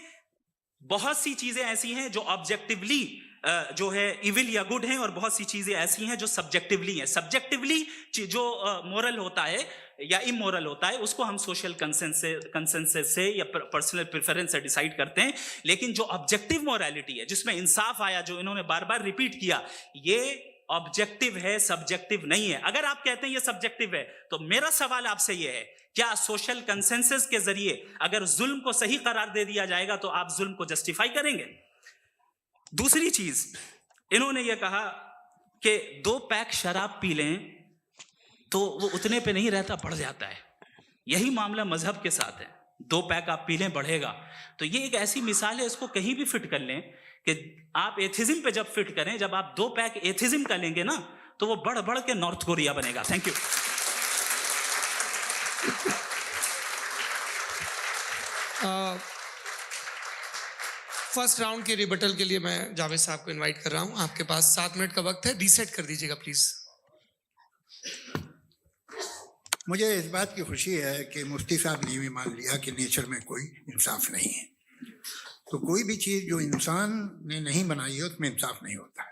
बहुत सी चीजें ऐसी हैं जो ऑब्जेक्टिवली जो है इविल या गुड हैं, और बहुत सी चीजें ऐसी हैं जो सब्जेक्टिवली हैं। सब्जेक्टिवली जो मोरल होता है या इमोरल होता है उसको हम सोशल कंसेंसस से या पर्सनल प्रेफरेंस से डिसाइड करते हैं, लेकिन जो ऑब्जेक्टिव मोरालिटी है जिसमें इंसाफ आया, जो इन्होंने बार बार रिपीट किया, ये ऑब्जेक्टिव है, सब्जेक्टिव नहीं है। अगर आप कहते हैं ये सब्जेक्टिव है तो मेरा सवाल आपसे ये है, क्या सोशल कंसेंसस के जरिए अगर जुल्म को सही करार दे दिया जाएगा तो आप जुल्म को जस्टिफाई करेंगे? दूसरी चीज, इन्होंने ये कहा कि 2 पैक शराब पी लें तो वो उतने पे नहीं रहता, बढ़ जाता है। यही मामला मजहब के साथ है, 2 पैक आप पी लें बढ़ेगा। तो ये एक ऐसी मिसाल है, इसको कहीं भी फिट कर लें कि आप एथिज्म पे जब फिट करें, जब आप 2 पैक एथिज्म का लेंगे ना तो वो बढ़ बढ़ के नॉर्थ कोरिया बनेगा। Thank you. फर्स्ट राउंड के रिबटल के लिए मैं जावेद साहब को इनवाइट कर रहा हूं। आपके पास 7 मिनट का वक्त है, रीसेट कर दीजिएगा प्लीज। मुझे इस बात की खुशी है कि मुफ्ती साहब ने भी मान लिया कि नेचर में कोई इंसाफ नहीं है। तो कोई भी चीज़ जो इंसान ने नहीं बनाई है उसमें इंसाफ नहीं होता है।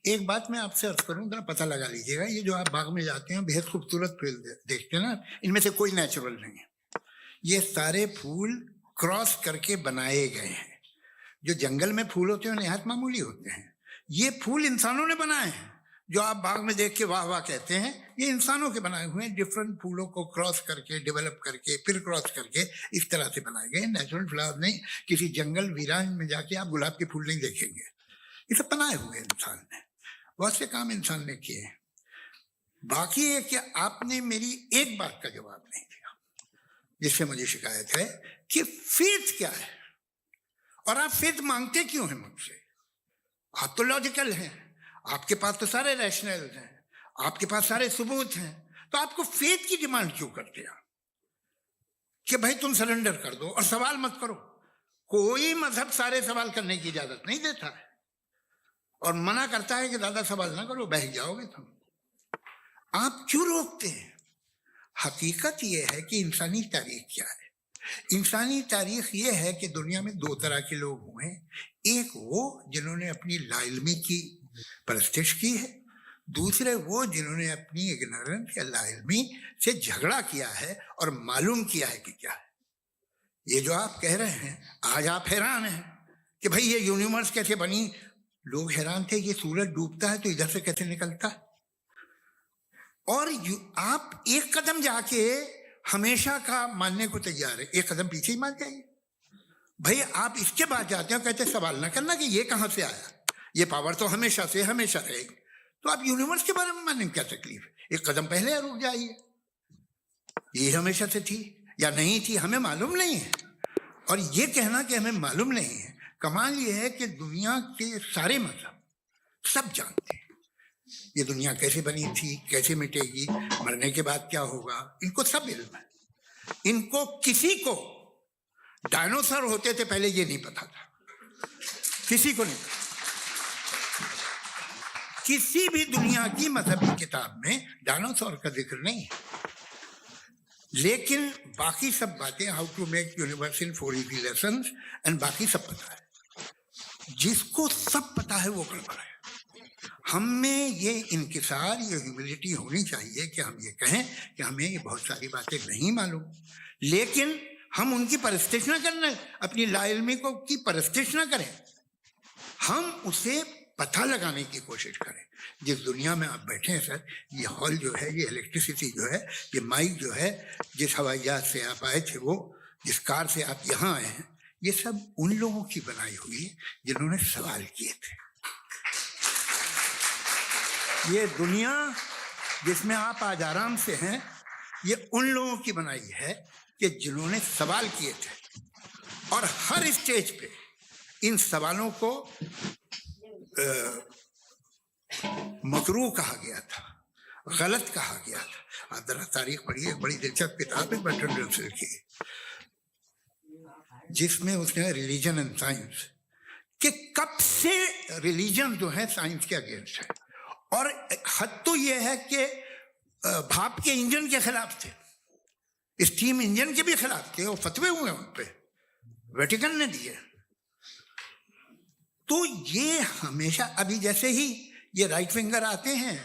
एक बात मैं आपसे अर्ज करूँ, जरा पता लगा लीजिएगा, ये जो आप बाग में जाते हैं बेहद खूबसूरत फूल देखते हैं ना, इनमें से कोई नेचुरल नहीं है। ये सारे फूल क्रॉस करके बनाए गए हैं। जो जंगल में फूल होते हैं निहायत मामूली होते हैं, ये फूल इंसानों ने बनाए हैं। जो आप बाग में देख के वाह वाह कहते हैं, ये इंसानों के बनाए हुए हैं। डिफरेंट फूलों को क्रॉस करके, डेवलप करके, फिर क्रॉस करके इस तरह से बनाए गए। नेचुरल फ्लावर नहीं। किसी जंगल वीरान में जाके आप गुलाब के फूल नहीं देखेंगे। ये सब बनाए हुए इंसान ने, बहुत से काम इंसान ने किए हैं। बाकी है कि आपने मेरी एक बात का जवाब नहीं दिया, जिससे मुझे शिकायत है कि फेथ क्या है और आप फेथ मांगते क्यों हैं मुझसे? आप तो लॉजिकल हैं, आपके पास तो सारे रैशनल हैं, आपके पास सारे सबूत हैं, तो आपको फेथ की डिमांड क्यों करते हैं कि भाई तुम सरेंडर कर दो और सवाल मत करो? कोई मजहब सारे सवाल करने की इजाजत नहीं देता है और मना करता है कि ज्यादा सवाल ना करो, बह जाओगे तुम। आप क्यों रोकते हैं? हकीकत यह है कि इंसानी तारीख क्या है। इंसानी तारीख ये है कि दुनिया में 2 तरह के लोग हुए हैं। एक वो जिन्होंने अपनी लाइल्मी की परस्तिश की है, दूसरे वो जिन्होंने अपनी इग्नोरेंस या लाइल्मी से झगड़ा किया है और मालूम किया है कि क्या है। ये जो आप कह रहे हैं, आज आप हैरान हैं कि भाई ये यूनिवर्स कैसे बनी। लोग हैरान थे ये सूरज डूबता है तो इधर से कैसे निकलता है। और आप एक कदम जाके हमेशा का मानने को तैयार है, एक कदम पीछे ही मान जाइए। भाई आप इसके बाद जाते हो, कहते सवाल ना करना कि ये कहां से आया, ये पावर तो हमेशा से हमेशा रहेगी। तो आप यूनिवर्स के बारे में मानने में क्या तकलीफ है? एक कदम पहले रुक जाइए। ये हमेशा से थी या नहीं थी हमें मालूम नहीं है। और ये कहना कि हमें मालूम नहीं है, कमाल ये है कि दुनिया के सारे मजहब सब जानते हैं ये दुनिया कैसे बनी थी, कैसे मिटेगी, मरने के बाद क्या होगा, इनको सब इल्म है। इनको किसी को डायनासोर होते थे पहले ये नहीं पता था, किसी को नहीं पता। किसी भी दुनिया की मजहबी किताब में डायनासोर का जिक्र नहीं है। लेकिन बाकी सब बातें, how to make universe in 4 easy lessons and बाकी सब पता है। जिसको सब पता है वो गड़बड़ है। हम में ये इंकिसार, ये ह्यूमिलिटी होनी चाहिए कि हम ये कहें कि हमें ये बहुत सारी बातें नहीं मालूम, लेकिन हम उनकी परस्तिश न करना, अपनी लाइल्मी को की परस्तिश न करें, हम उसे पता लगाने की कोशिश करें। जिस दुनिया में आप बैठे हैं सर, ये हॉल जो है, ये इलेक्ट्रिसिटी जो है, ये माइक जो है, जिस हवाई जहाज से आप आए थे, वो जिस कार से आप यहाँ आए हैं, ये सब उन लोगों की बनाई हुई है जिन्होंने सवाल किए थे। ये दुनिया जिसमें आप आज आराम से हैं, ये उन लोगों की बनाई है कि जिन्होंने सवाल किए थे। और हर स्टेज पे इन सवालों को मकरू कहा गया था, गलत कहा गया था। आप जरा तारीख पढ़िए, बड़ी दिलचस्प किताब है बर्ट्रैंड रसेल की, जिसमें उसने रिलीजन एंड साइंस कि कब से रिलीजन जो है साइंस के अगेंस्ट है। और हद तो यह है कि भाप के इंजन के खिलाफ थे, स्टीम इंजन के भी खिलाफ थे, और फतवे हुए उन पे, वेटिकन ने दिए। तो ये हमेशा, अभी जैसे ही ये राइट विंगर आते हैं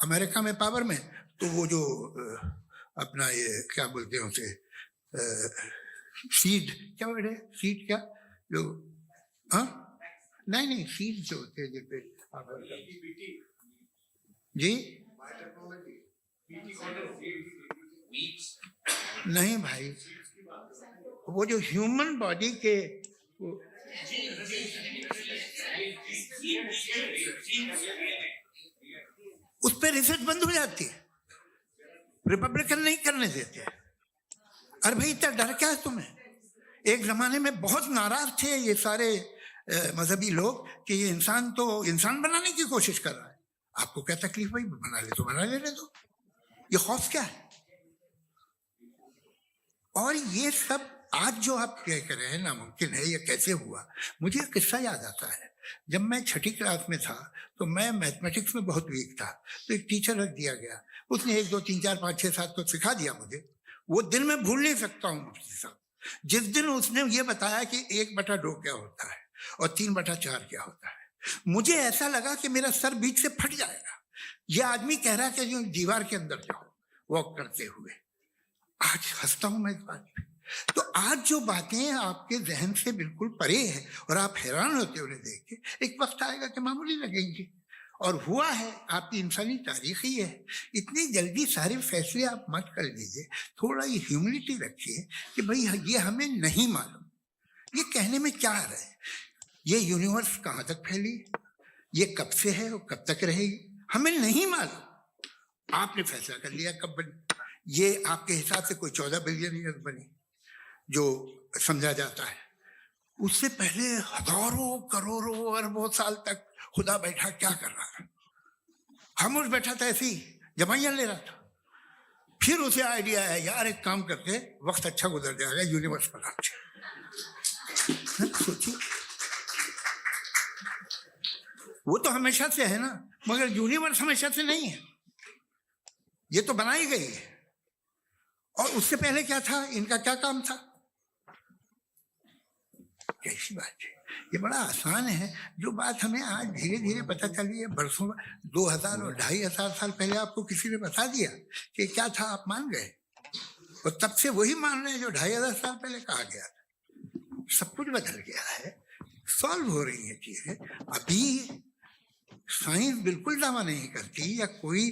अमेरिका में पावर में, तो वो जो अपना ये क्या बोलते हैं उसे, सीड क्या वर्ड है, सीड क्या जो, हाँ नहीं सीड जो होते हैं जिसपे जी नहीं भाई, वो जो ह्यूमन बॉडी के उस पर रिसर्च बंद हो जाती है, रिपब्लिकन नहीं करने देते। अरे भाई इतना डर क्या है तुम्हें? एक जमाने में बहुत नाराज थे ये सारे मजहबी लोग कि ये इंसान तो इंसान बनाने की कोशिश कर रहा है, आपको क्या तकलीफ भाई, बना ले तो बना लेने दो, ये खौफ क्या है? और ये सब आज जो आप कह कर रहे हैं नामुमकिन है, ये कैसे हुआ? मुझे एक किस्सा याद आता है। जब मैं 6ठी क्लास में था तो मैं मैथमेटिक्स में बहुत वीक था, तो एक टीचर रख दिया गया, उसने 1 2 3 4 5 6 7 तो सिखा दिया मुझे। वो दिन मैं भूल नहीं सकता हूँ मुफ्ती साहब, जिस दिन उसने ये बताया कि 1/2 क्या होता है और 3/4 क्या होता है, मुझे ऐसा लगा कि मेरा सर बीच से फट जाएगा। ये आदमी कह रहा है कि जो दीवार के अंदर जाओ वॉक करते हुए। आज हंसता हूं मैं इस बात पे। तो आज जो बातें आपके जहन से बिल्कुल परे है और आप हैरान होते उन्हें देख के, एक वक्त आएगा कि मामूली लगेंगे। और हुआ है, आपकी इंसानी तारीख ही है। इतनी जल्दी सारे फैसले आप मत कर लीजिए, थोड़ा ये ह्यूमिलिटी रखिए कि भाई ये हमें नहीं मालूम। ये कहने में क्या है, ये यूनिवर्स कहाँ तक फैली, ये कब से है और कब तक रहेगी, हमें नहीं मालूम। आपने फैसला कर लिया कब बनी, ये आपके हिसाब से कोई 14 बिलियन ईयर बनी जो समझा जाता है। उससे पहले हजारों करोड़ों अरबों साल तक खुदा बैठा क्या कर रहा था? खामोश बैठा था, ऐसे ही जमाइयां ले रहा था। फिर उसे आइडिया है, यार एक काम करते, वक्त अच्छा गुजर जाएगा, यूनिवर्स बनाते। सोचिए, वो तो हमेशा से है ना, मगर यूनिवर्स हमेशा से नहीं है, ये तो बनाई गई है। और उससे पहले क्या था, इनका क्या काम था? कैसी बात है, ये बड़ा आसान है। जो बात हमें आज धीरे धीरे पता चली है, बरसों 2000 और 2500 साल पहले आपको किसी ने बता दिया कि क्या था, आप मान गए, और तब से वही मान रहे हैं जो 2500 साल पहले कहा गया था। सब कुछ बदल गया है, सॉल्व हो रही है चीजें। अभी साइंस बिल्कुल दावा नहीं करती, या कोई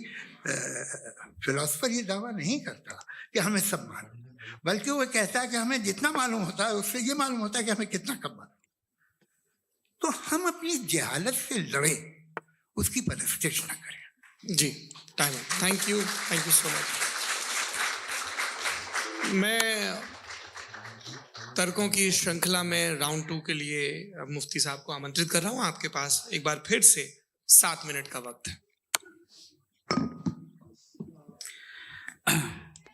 फिलोसफर ये दावा नहीं करता कि हमें सब मालूम, बल्कि वो कहता है कि हमें जितना मालूम होता है उससे ये मालूम होता है कि हमें कितना कम मालूम। तो हम अपनी जहालत से लड़े, उसकी परस्तिश न करें। जी, time, thank you so much. मैं तर्कों की श्रृंखला में राउंड 2 के लिए मुफ्ती साहब को आमंत्रित कर रहा हूं। आपके पास एक बार फिर से 7 मिनट का वक्त है।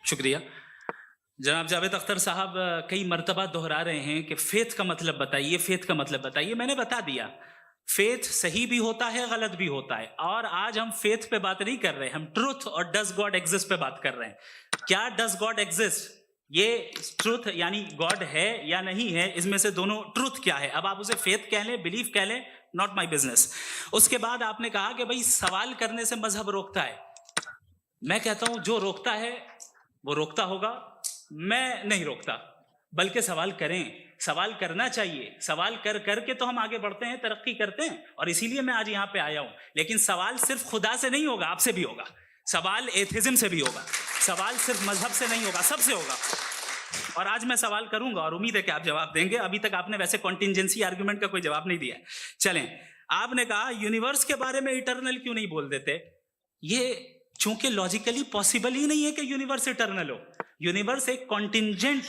शुक्रिया। जनाब जावेद अख्तर साहब कई मर्तबा दोहरा रहे हैं कि फेथ का मतलब बताइए, फेथ का मतलब बताइए। मैंने बता दिया, फेथ सही भी होता है, गलत भी होता है। और आज हम फेथ पे बात नहीं कर रहे, हम ट्रुथ और डज गॉड एग्जिस्ट पे बात कर रहे हैं। क्या डज गॉड एग्जिस्ट, ये ट्रुथ यानी गॉड है या नहीं है, इसमें से दोनों ट्रुथ क्या है। अब आप उसे फेथ कह लें, बिलीफ कह लें, नॉट माई बिजनेस। उसके बाद आपने कहा कि भाई सवाल करने से मजहब रोकता है। मैं कहता हूं जो रोकता है वो रोकता होगा, मैं नहीं रोकता, बल्कि सवाल करें, सवाल करना चाहिए। सवाल कर करके तो हम आगे बढ़ते हैं, तरक्की करते हैं, और इसीलिए मैं आज यहाँ पे आया हूं। लेकिन सवाल सिर्फ खुदा से नहीं होगा, आपसे भी होगा। सवाल एथिज्म से भी होगा, सवाल सिर्फ मजहब से नहीं होगा, सबसे होगा। और आज मैं सवाल करूंगा और उम्मीद है कि आप जवाब देंगे। अभी तक आपने वैसे कॉन्टिंजेंसी आर्गुमेंट का कोई जवाब नहीं दिया। चलें, आपने कहा यूनिवर्स के बारे में इटर्नल क्यों नहीं बोल देते। ये चूंकि लॉजिकली पॉसिबल ही नहीं है कि यूनिवर्स इटर्नल हो। यूनिवर्स एक कॉन्टिंजेंट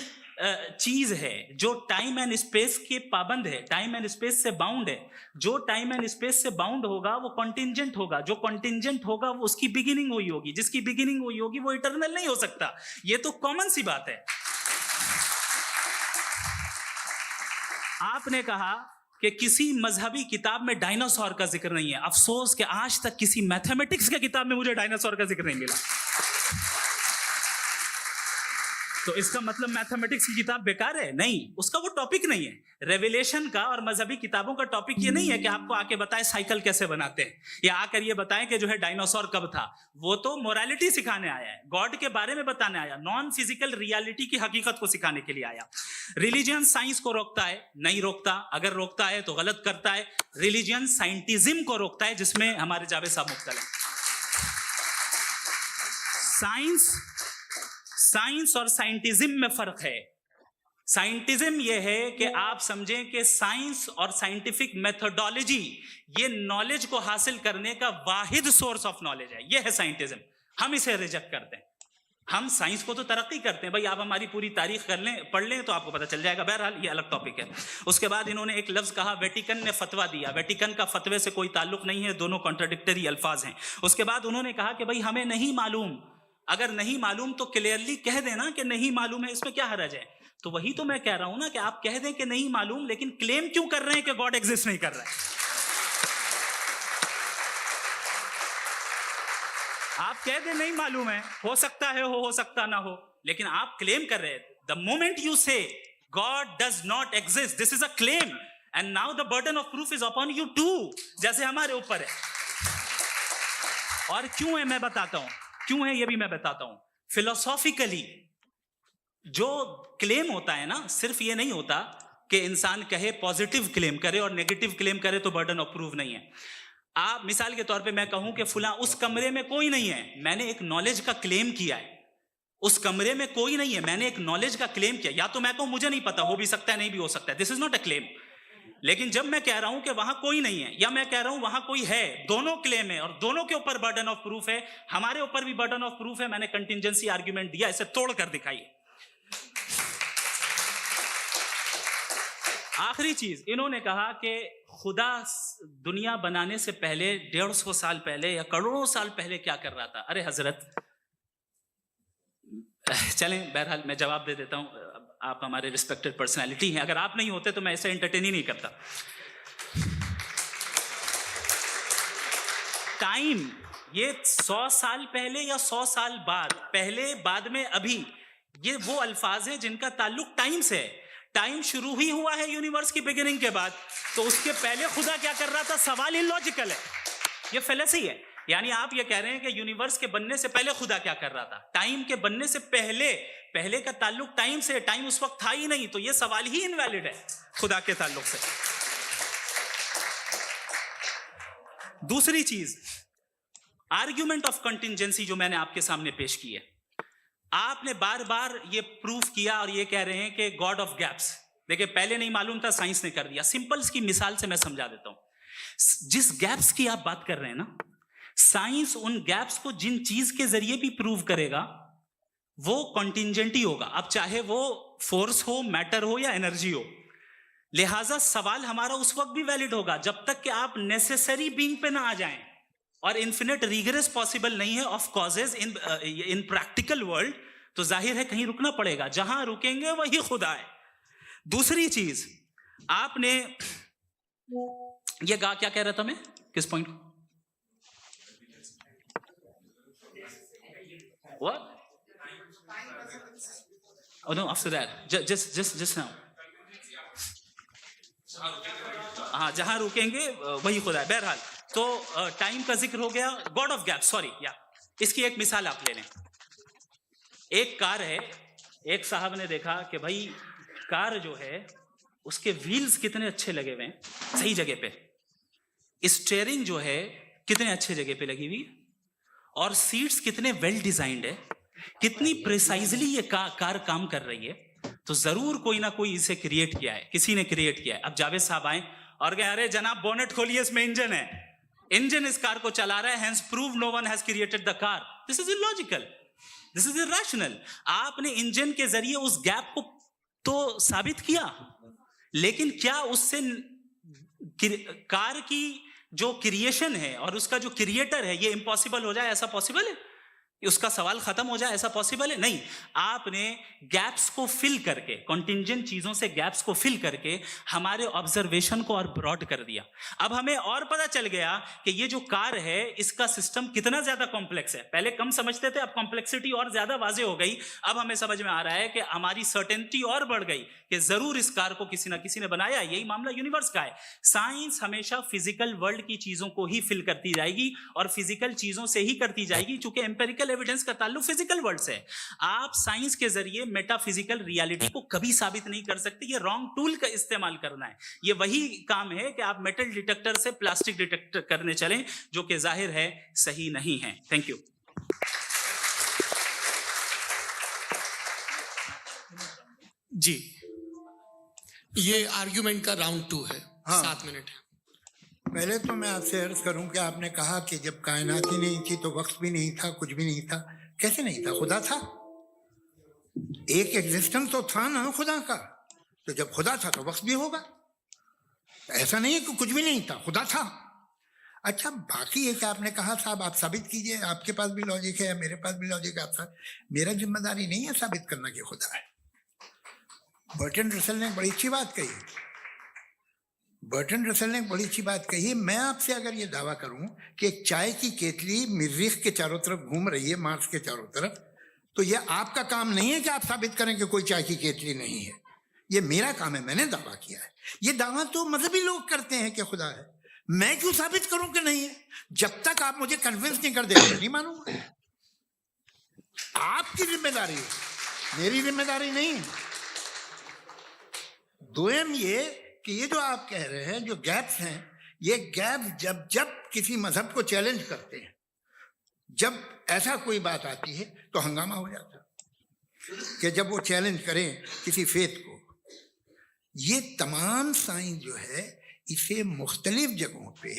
चीज है जो टाइम एंड स्पेस के पाबंद है, टाइम एंड स्पेस से बाउंड है। जो टाइम एंड स्पेस से बाउंड होगा वो कॉन्टिंजेंट होगा, जो कॉन्टिंजेंट होगा वो उसकी बिगिनिंग हुई होगी, जिसकी बिगिनिंग हुई होगी वो इटर्नल नहीं हो सकता। ये तो कॉमन सी बात है। आपने कहा कि किसी मजहबी किताब में डायनासोर का जिक्र नहीं है। अफसोस कि आज तक किसी मैथमेटिक्स के किताब में मुझे डायनासोर का जिक्र नहीं मिला। तो इसका मतलब मैथमेटिक्स की किताब बेकार है? नहीं, उसका वो टॉपिक नहीं है। रेवलेशन का और मजहबी किताबों का टॉपिक ये नहीं है कि आपको आके बताए साइकिल कैसे बनाते हैं, या आकर ये बताएं कि जो है डायनासोर कब था। वो तो मोरालिटी सिखाने आया है, गॉड के बारे में बताने आया, नॉन फिजिकल रियलिटी की हकीकत को सिखाने के लिए आया। रिलीजियन साइंस को रोकता है? नहीं रोकता। अगर रोकता है तो गलत करता है। रिलीजियन साइंटिज्म को रोकता है, जिसमें हमारे जावेद साहब मुब्तला हैं। साइंस और साइंटिज्म में फर्क है। साइंटिज्म यह है कि आप समझें कि साइंस और साइंटिफिक मेथोडोलॉजी ये नॉलेज को हासिल करने का वाहिद सोर्स ऑफ नॉलेज है। यह है साइंटिज्म। हम इसे रिजेक्ट करते हैं। हम साइंस को तो तरक्की करते हैं, भाई आप हमारी पूरी तारीख कर लें, पढ़ लें तो आपको पता चल जाएगा। बहरहाल ये अलग टॉपिक है। उसके बाद इन्होंने एक लफ्ज कहा, वेटिकन ने फतवा दिया। वेटिकन का फतवे से कोई ताल्लुक नहीं है, दोनों कॉन्ट्राडिक्टरी अल्फाज हैं। उसके बाद उन्होंने कहा कि भाई हमें नहीं मालूम। अगर नहीं मालूम तो क्लियरली कह देना कि नहीं मालूम है, इसमें क्या हरज है? तो वही तो मैं कह रहा हूं ना कि आप कह दें कि नहीं मालूम, लेकिन क्लेम क्यों कर रहे हैं कि गॉड एग्जिस्ट नहीं कर रहा है? आप कह दें नहीं मालूम है, हो सकता है हो सकता ना हो, लेकिन आप क्लेम कर रहे हैं। The moment you say God does not exist, this is a claim, and now the burden of proof is upon you too, जैसे हमारे ऊपर है। और क्यों है मैं बताता हूं, क्यों है ये भी मैं बताता हूं। फिलोसॉफिकली जो क्लेम होता है ना, सिर्फ ये नहीं होता कि इंसान कहे पॉजिटिव क्लेम करे और नेगेटिव क्लेम करे तो बर्डन ऑफ प्रूफ नहीं है। आप मिसाल के तौर पे मैं कहूं कि फुला उस कमरे में कोई नहीं है, मैंने एक नॉलेज का क्लेम किया है। उस कमरे में कोई नहीं है, मैंने एक नॉलेज का क्लेम किया। या तो मैं कहूं मुझे नहीं पता, हो भी सकता है नहीं भी हो सकता है, this is not a claim. लेकिन जब मैं कह रहा हूं कि वहां कोई नहीं है, या मैं कह रहा हूं वहां कोई है, दोनों क्लेम है और दोनों के ऊपर बर्डन ऑफ प्रूफ है। हमारे ऊपर भी बर्डन ऑफ प्रूफ है। मैंने कंटिजेंसी आर्ग्यूमेंट दिया, इसे तोड़कर दिखाइए। आखिरी चीज, इन्होंने कहा कि खुदा दुनिया बनाने से पहले 150 साल पहले या करोड़ों साल पहले क्या कर रहा था। अरे हजरत, चलें बहरहाल मैं जवाब दे देता हूं। आप हमारे रिस्पेक्टेड पर्सनालिटी हैं, अगर आप नहीं होते तो मैं इसे एंटरटेन ही नहीं करता। टाइम, ये 100 साल पहले या 100 साल बाद, पहले बाद में अभी, ये वो अल्फाज हैं जिनका ताल्लुक टाइम से है। टाइम शुरू ही हुआ है यूनिवर्स की बिगिनिंग के बाद, तो उसके पहले खुदा क्या कर रहा था? सवाल इलॉजिकल है, ये फेलेसी है। यानी आप ये कह रहे हैं कि यूनिवर्स के बनने से पहले खुदा क्या कर रहा था? टाइम के बनने से पहले, पहले का ताल्लुक टाइम से, टाइम उस वक्त था ही नहीं, तो ये सवाल ही इनवैलिड है खुदा के ताल्लुक से। दूसरी चीज, आर्ग्यूमेंट ऑफ कंटिजेंसी जो मैंने आपके सामने पेश की है, आपने बार बार ये प्रूफ किया और ये कह रहे हैं कि गॉड ऑफ गैप्स। देखिए, पहले नहीं मालूम था, साइंस ने कर दिया। सिंपल की मिसाल से मैं समझा देता हूं। जिस गैप्स की आप बात कर रहे हैं ना, साइंस उन गैप्स को जिन चीज के जरिए भी प्रूव करेगा वो कॉन्टिजेंट ही होगा। अब चाहे वो फोर्स हो, मैटर हो या एनर्जी हो। लिहाजा सवाल हमारा उस वक्त भी वैलिड होगा जब तक कि आप नेसेसरी बीइंग पे ना आ जाएं। और इन्फिनिट रिगरेस पॉसिबल नहीं है of causes in practical world, तो जाहिर है कहीं रुकना पड़ेगा। जहां रुकेंगे वही खुदा है। दूसरी चीज, आपने ये कहा, क्या कह रहा था मैं, किस पॉइंट को? What? Oh no, after that, just now. हाँ, जहां रुकेंगे वही खुदा है। बहरहाल, तो टाइम का जिक्र हो गया, गॉड ऑफ गैप, सॉरी, या इसकी एक मिसाल आप ले लें। एक कार है, एक साहब ने देखा कि भाई कार जो है उसके व्हील्स कितने अच्छे लगे हुए हैं, सही जगह पे। स्टीयरिंग जो है कितने अच्छे जगह पे लगी हुई, और सीट्स कितने वेल डिजाइंड है, कितनी प्रिसाइजली ये कार काम कर रही है। तो जरूर कोई ना कोई इसे क्रिएट किया है, किसी ने क्रिएट किया है। अब जावेद साहब आए और कहे, अरे जनाब बोनेट खोलिए, इसमें इंजन है, इंजन इस कार को चला रहा है, hence prove no one has created the car. This is illogical, this is irrational. आपने इंजन के जरिए उस गैप को तो साबित किया, लेकिन क्या उससे कार की जो क्रिएशन है और उसका जो क्रिएटर है ये इम्पॉसिबल हो जाए? ऐसा पॉसिबल है? उसका सवाल खत्म हो जाए, ऐसा पॉसिबल है? नहीं। आपने गैप्स को फिल करके, कॉन्टिंजेंट चीजों से गैप्स को फिल करके हमारे ऑब्जर्वेशन को और ब्रॉड कर दिया। अब हमें और पता चल गया कि ये जो कार है इसका सिस्टम कितना ज्यादा कॉम्प्लेक्स है। पहले कम समझते थे, अब कॉम्प्लेक्सिटी और ज्यादा वाजे हो गई। अब हमें समझ में आ रहा है कि हमारी सर्टेनिटी और बढ़ गई कि जरूर इस कार को किसी ना किसी ने बनाया। यही मामला यूनिवर्स का है। साइंस हमेशा फिजिकल वर्ल्ड की चीजों को ही फिल करती जाएगी और फिजिकल चीजों से ही करती जाएगी, क्योंकि एम्पिरिकल एविडेंस का ताल्लुक फिजिकल वर्ल्ड से है। आप साइंस के जरिए मेटाफिजिकल रियलिटी को कभी साबित नहीं कर सकते। ये रॉन्ग टूल का इस्तेमाल करना है। ये वही काम है कि आप मेटल डिटेक्टर से प्लास्टिक डिटेक्टर करने चलें, जो कि जाहिर है सही नहीं है। Thank you. जी, ये आर्ग्यूमेंट का राउंड 2 है। हाँ। 7 मिनट है। पहले तो मैं आपसे अर्ज करूं कि आपने कहा कि जब कायनात ही नहीं थी तो वक्त भी नहीं था, कुछ भी नहीं था। कैसे नहीं था? खुदा था। एक एग्जिस्टेंस तो था ना खुदा का। तो जब खुदा था तो वक्त भी होगा। ऐसा नहीं है कि कुछ भी नहीं था, खुदा था। अच्छा, बाकी है कि आपने कहा साहब आप साबित कीजिए, आपके पास भी लॉजिक है, मेरे पास भी लॉजिक है। आप मेरा जिम्मेदारी नहीं है साबित करना कि खुदा है। बर्टन रसल ने बड़ी अच्छी बात कही। बर्टन रसल ने बड़ी अच्छी बात कही। मैं आपसे अगर ये दावा करूं कि एक चाय की केतली मरीख के चारों तरफ घूम रही है, मार्स के चारों तरफ, तो ये आपका काम नहीं है कि आप साबित करें कि कोई चाय की केतली नहीं है। ये मेरा काम है, मैंने दावा किया है। ये दावा तो मजहबी लोग करते हैं कि खुदा है। मैं क्यों साबित करूं कि नहीं है? जब तक आप मुझे कन्विंस नहीं कर देंगे नहीं मानूंगा। आपकी जिम्मेदारी है, मेरी जिम्मेदारी नहीं है। दोयम ये कि ये जो आप कह रहे हैं, जो गैप्स हैं, ये गैप जब जब किसी मजहब को चैलेंज करते हैं, जब ऐसा कोई बात आती है तो हंगामा हो जाता है कि जब वो चैलेंज करें किसी फेथ को। ये तमाम साइंस जो है इसे मुख्तलिफ जगहों पे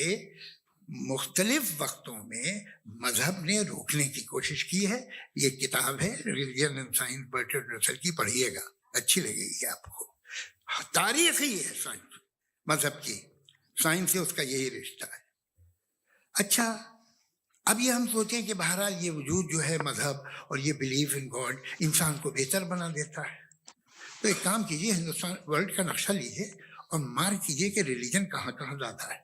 मुख्तलिफ वक्तों में मजहब ने रोकने की कोशिश की है। ये किताब है religion and science, Burton Russell की, पढ़िएगा, अच्छी लगेगी आपको। तारीख ही है साइंस, मजहब की साइंस से उसका यही रिश्ता है। अच्छा, अब ये हम सोचें कि बहरहाल ये वजूद जो है मजहब और ये बिलीफ इन गॉड इंसान को बेहतर बना देता है। तो एक काम कीजिए, हिंदुस्तान वर्ल्ड का नक्शा लीजिए और मार्क कीजिए कि रिलीजन कहाँ कहाँ ज़्यादा है,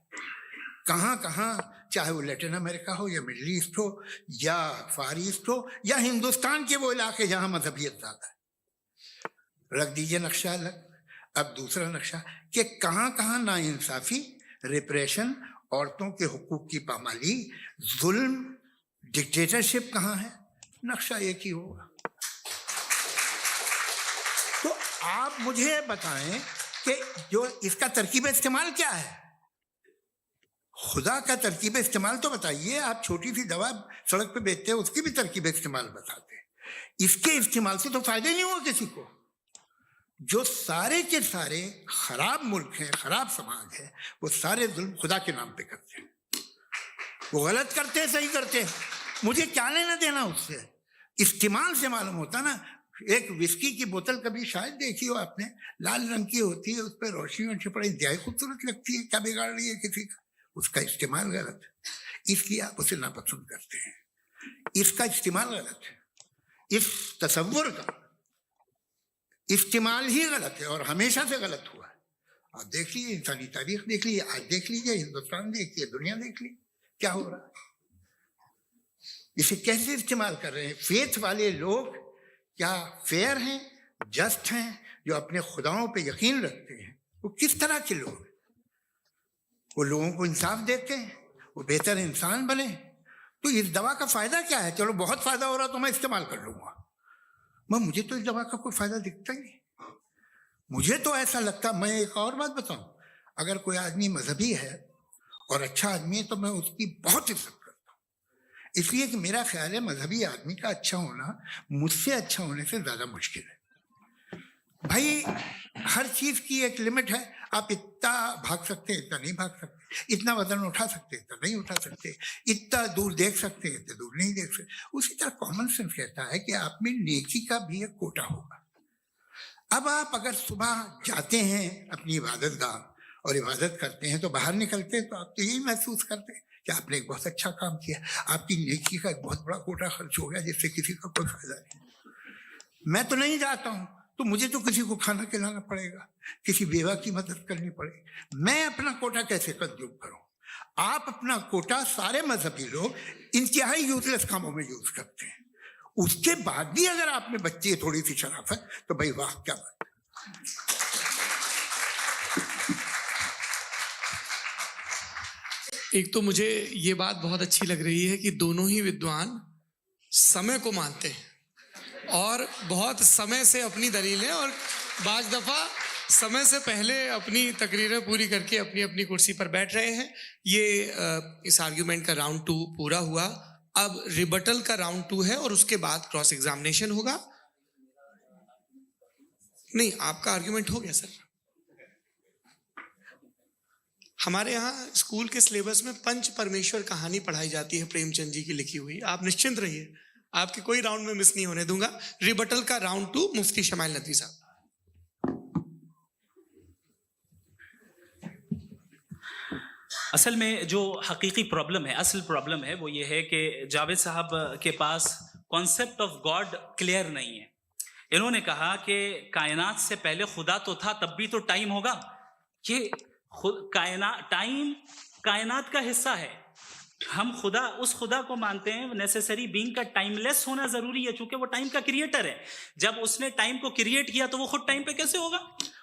कहाँ कहाँ, चाहे वो लैटिन अमेरिका हो या मिडल ईस्ट हो या फार ईस्ट हो या हिंदुस्तान के वो इलाके जहाँ मजहबियत ज़्यादा है। रख दीजिए नक्शा अलग। अब दूसरा नक्शा कि कहाँ कहाँ नाइंसाफी, रिप्रेशन, औरतों के हुकूक की पामाली, जुल्म, डिक्टेटरशिप कहाँ है। नक्शा एक ही होगा। तो आप मुझे बताएं कि जो इसका तरकीब इस्तेमाल क्या है। खुदा का तरकीब इस्तेमाल तो बताइए। आप छोटी सी दवा सड़क पे बेचते हैं, उसकी भी तरकीब इस्तेमाल बताते हैं। इसके इस्तेमाल से तो फायदा नहीं हुआ किसी को। जो सारे के सारे खराब मुल्क हैं, खराब समाज है, वो सारे जुल्म खुदा के नाम पे करते हैं। वो गलत करते हैं, सही करते हैं, मुझे क्या लेना देना उससे। इस्तेमाल से मालूम होता ना। एक विस्की की बोतल कभी शायद देखी हो आपने, लाल रंग की होती है, उस पर रोशनी और छिपड़ा इंतहाई खूबसूरत लगती है, क्या बिगाड़ रही है किसी का। उसका इस्तेमाल गलत है, इसलिए आप उसे नापसंद करते हैं। इसका इस्तेमाल गलत है, इस तसव्वुर का इस्तेमाल ही गलत है और हमेशा से गलत हुआ है। आप देख लीजिए, इंसानी तारीख देख लीजिए, आज देख लीजिए, हिंदुस्तान देखिए, दुनिया देख लीजिए, क्या हो रहा है। इसे कैसे इस्तेमाल कर रहे हैं। फेथ वाले लोग क्या फेयर हैं, जस्ट हैं, जो अपने खुदाओं पे यकीन रखते हैं, वो किस तरह के लोग हैं। वो लोगों को इंसाफ देते हैं, वो बेहतर इंसान बने। तो इस दवा का फायदा क्या है। चलो बहुत फायदा हो रहा तो मैं इस्तेमाल कर लूंगा, मैं मुझे तो इस दवा का कोई फायदा दिखता ही नहीं। मुझे तो ऐसा लगता, मैं एक और बात बताऊं, अगर कोई आदमी मजहबी है और अच्छा आदमी है तो मैं उसकी बहुत इज्जत करता हूं, इसलिए कि मेरा ख्याल है मजहबी आदमी का अच्छा होना मुझसे अच्छा होने से ज्यादा मुश्किल है। भाई हर चीज की एक लिमिट है। आप इतना भाग सकते हैं, इतना नहीं भाग सकते, इतना वजन उठा सकते, इतना नहीं उठा सकते, इतना दूर देख सकते हैं, इतना दूर नहीं देख सकते। उसी तरह कॉमन सेंस कहता है कि आप में नेकी का भी एक कोटा होगा। अब आप अगर सुबह जाते हैं अपनी इबादत गाह और इबादत करते हैं तो बाहर निकलते हैं तो आप तो यही महसूस करते हैं कि आपने एक बहुत अच्छा काम किया, आपकी नेकी का एक बहुत बड़ा कोटा खर्च हो गया जिससे किसी का कोई फायदा नहीं। मैं तो नहीं जाता हूँ तो मुझे तो किसी को खाना खिलाना पड़ेगा, किसी बेवा की मदद करनी पड़ेगी। मैं अपना कोटा कैसे कंज्यूम करूँ? आप अपना कोटा सारे मजहबी लोग इंतहाई यूजलेस कामों में यूज करते हैं, उसके बाद भी अगर आप में बच्ची है थोड़ी सी शराफत, तो भाई वाह क्या बात। एक तो मुझे ये बात बहुत अच्छी लग रही है कि दोनों ही विद्वान समय को मानते हैं और बहुत समय से अपनी दलीलें और बाज दफा समय से पहले अपनी तकरीरें पूरी करके अपनी अपनी कुर्सी पर बैठ रहे हैं। ये इस आर्ग्यूमेंट का राउंड 2 पूरा हुआ। अब रिबटल का राउंड 2 है और उसके बाद क्रॉस एग्जामिनेशन होगा। नहीं, आपका आर्ग्यूमेंट हो गया सर। हमारे यहाँ स्कूल के सिलेबस में पंच परमेश्वर कहानी पढ़ाई जाती है, प्रेमचंद जी की लिखी हुई। आप निश्चिंत रहिए, आपके कोई राउंड में मिस नहीं होने दूंगा। रिबटल का राउंड 2 मुफ्ती शमाइल नदवी साहब। असल में जो हकीकी प्रॉब्लम है, असल प्रॉब्लम है वो ये है कि जावेद साहब के पास कॉन्सेप्ट ऑफ गॉड क्लियर नहीं है। इन्होंने कहा कि कायनात से पहले खुदा तो था, तब भी तो टाइम होगा। ये टाइम कायनात का हिस्सा है। हम खुदा, उस खुदा को मानते हैं, नेसेसरी बीइंग का टाइमलेस होना जरूरी है, चूंकि वो टाइम का क्रिएटर है। जब उसने टाइम को क्रिएट किया तो वो खुद टाइम पे कैसे होगा?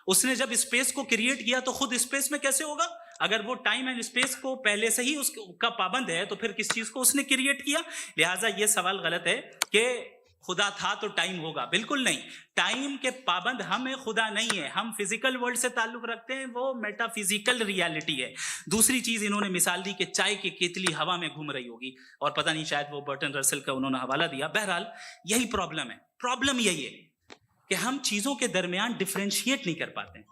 उसने जब स्पेस को क्रिएट किया तो खुद स्पेस में कैसे होगा? अगर वो टाइम एंड स्पेस को पहले से ही उसका पाबंद है तो फिर किस चीज को उसने क्रिएट किया? लिहाजा ये सवाल गलत है कि खुदा था तो टाइम होगा। बिल्कुल नहीं, टाइम के पाबंद हम है, खुदा नहीं है। हम फिजिकल वर्ल्ड से ताल्लुक रखते हैं, वो मेटाफिजिकल रियलिटी है। दूसरी चीज इन्होंने मिसाल दी कि चाय की केतली हवा में घूम रही होगी, और पता नहीं शायद वो बर्टन रसल का उन्होंने हवाला दिया। बहरहाल यही प्रॉब्लम है। प्रॉब्लम यही है कि हम चीजों के दरमियान डिफरेंशिएट नहीं कर पाते।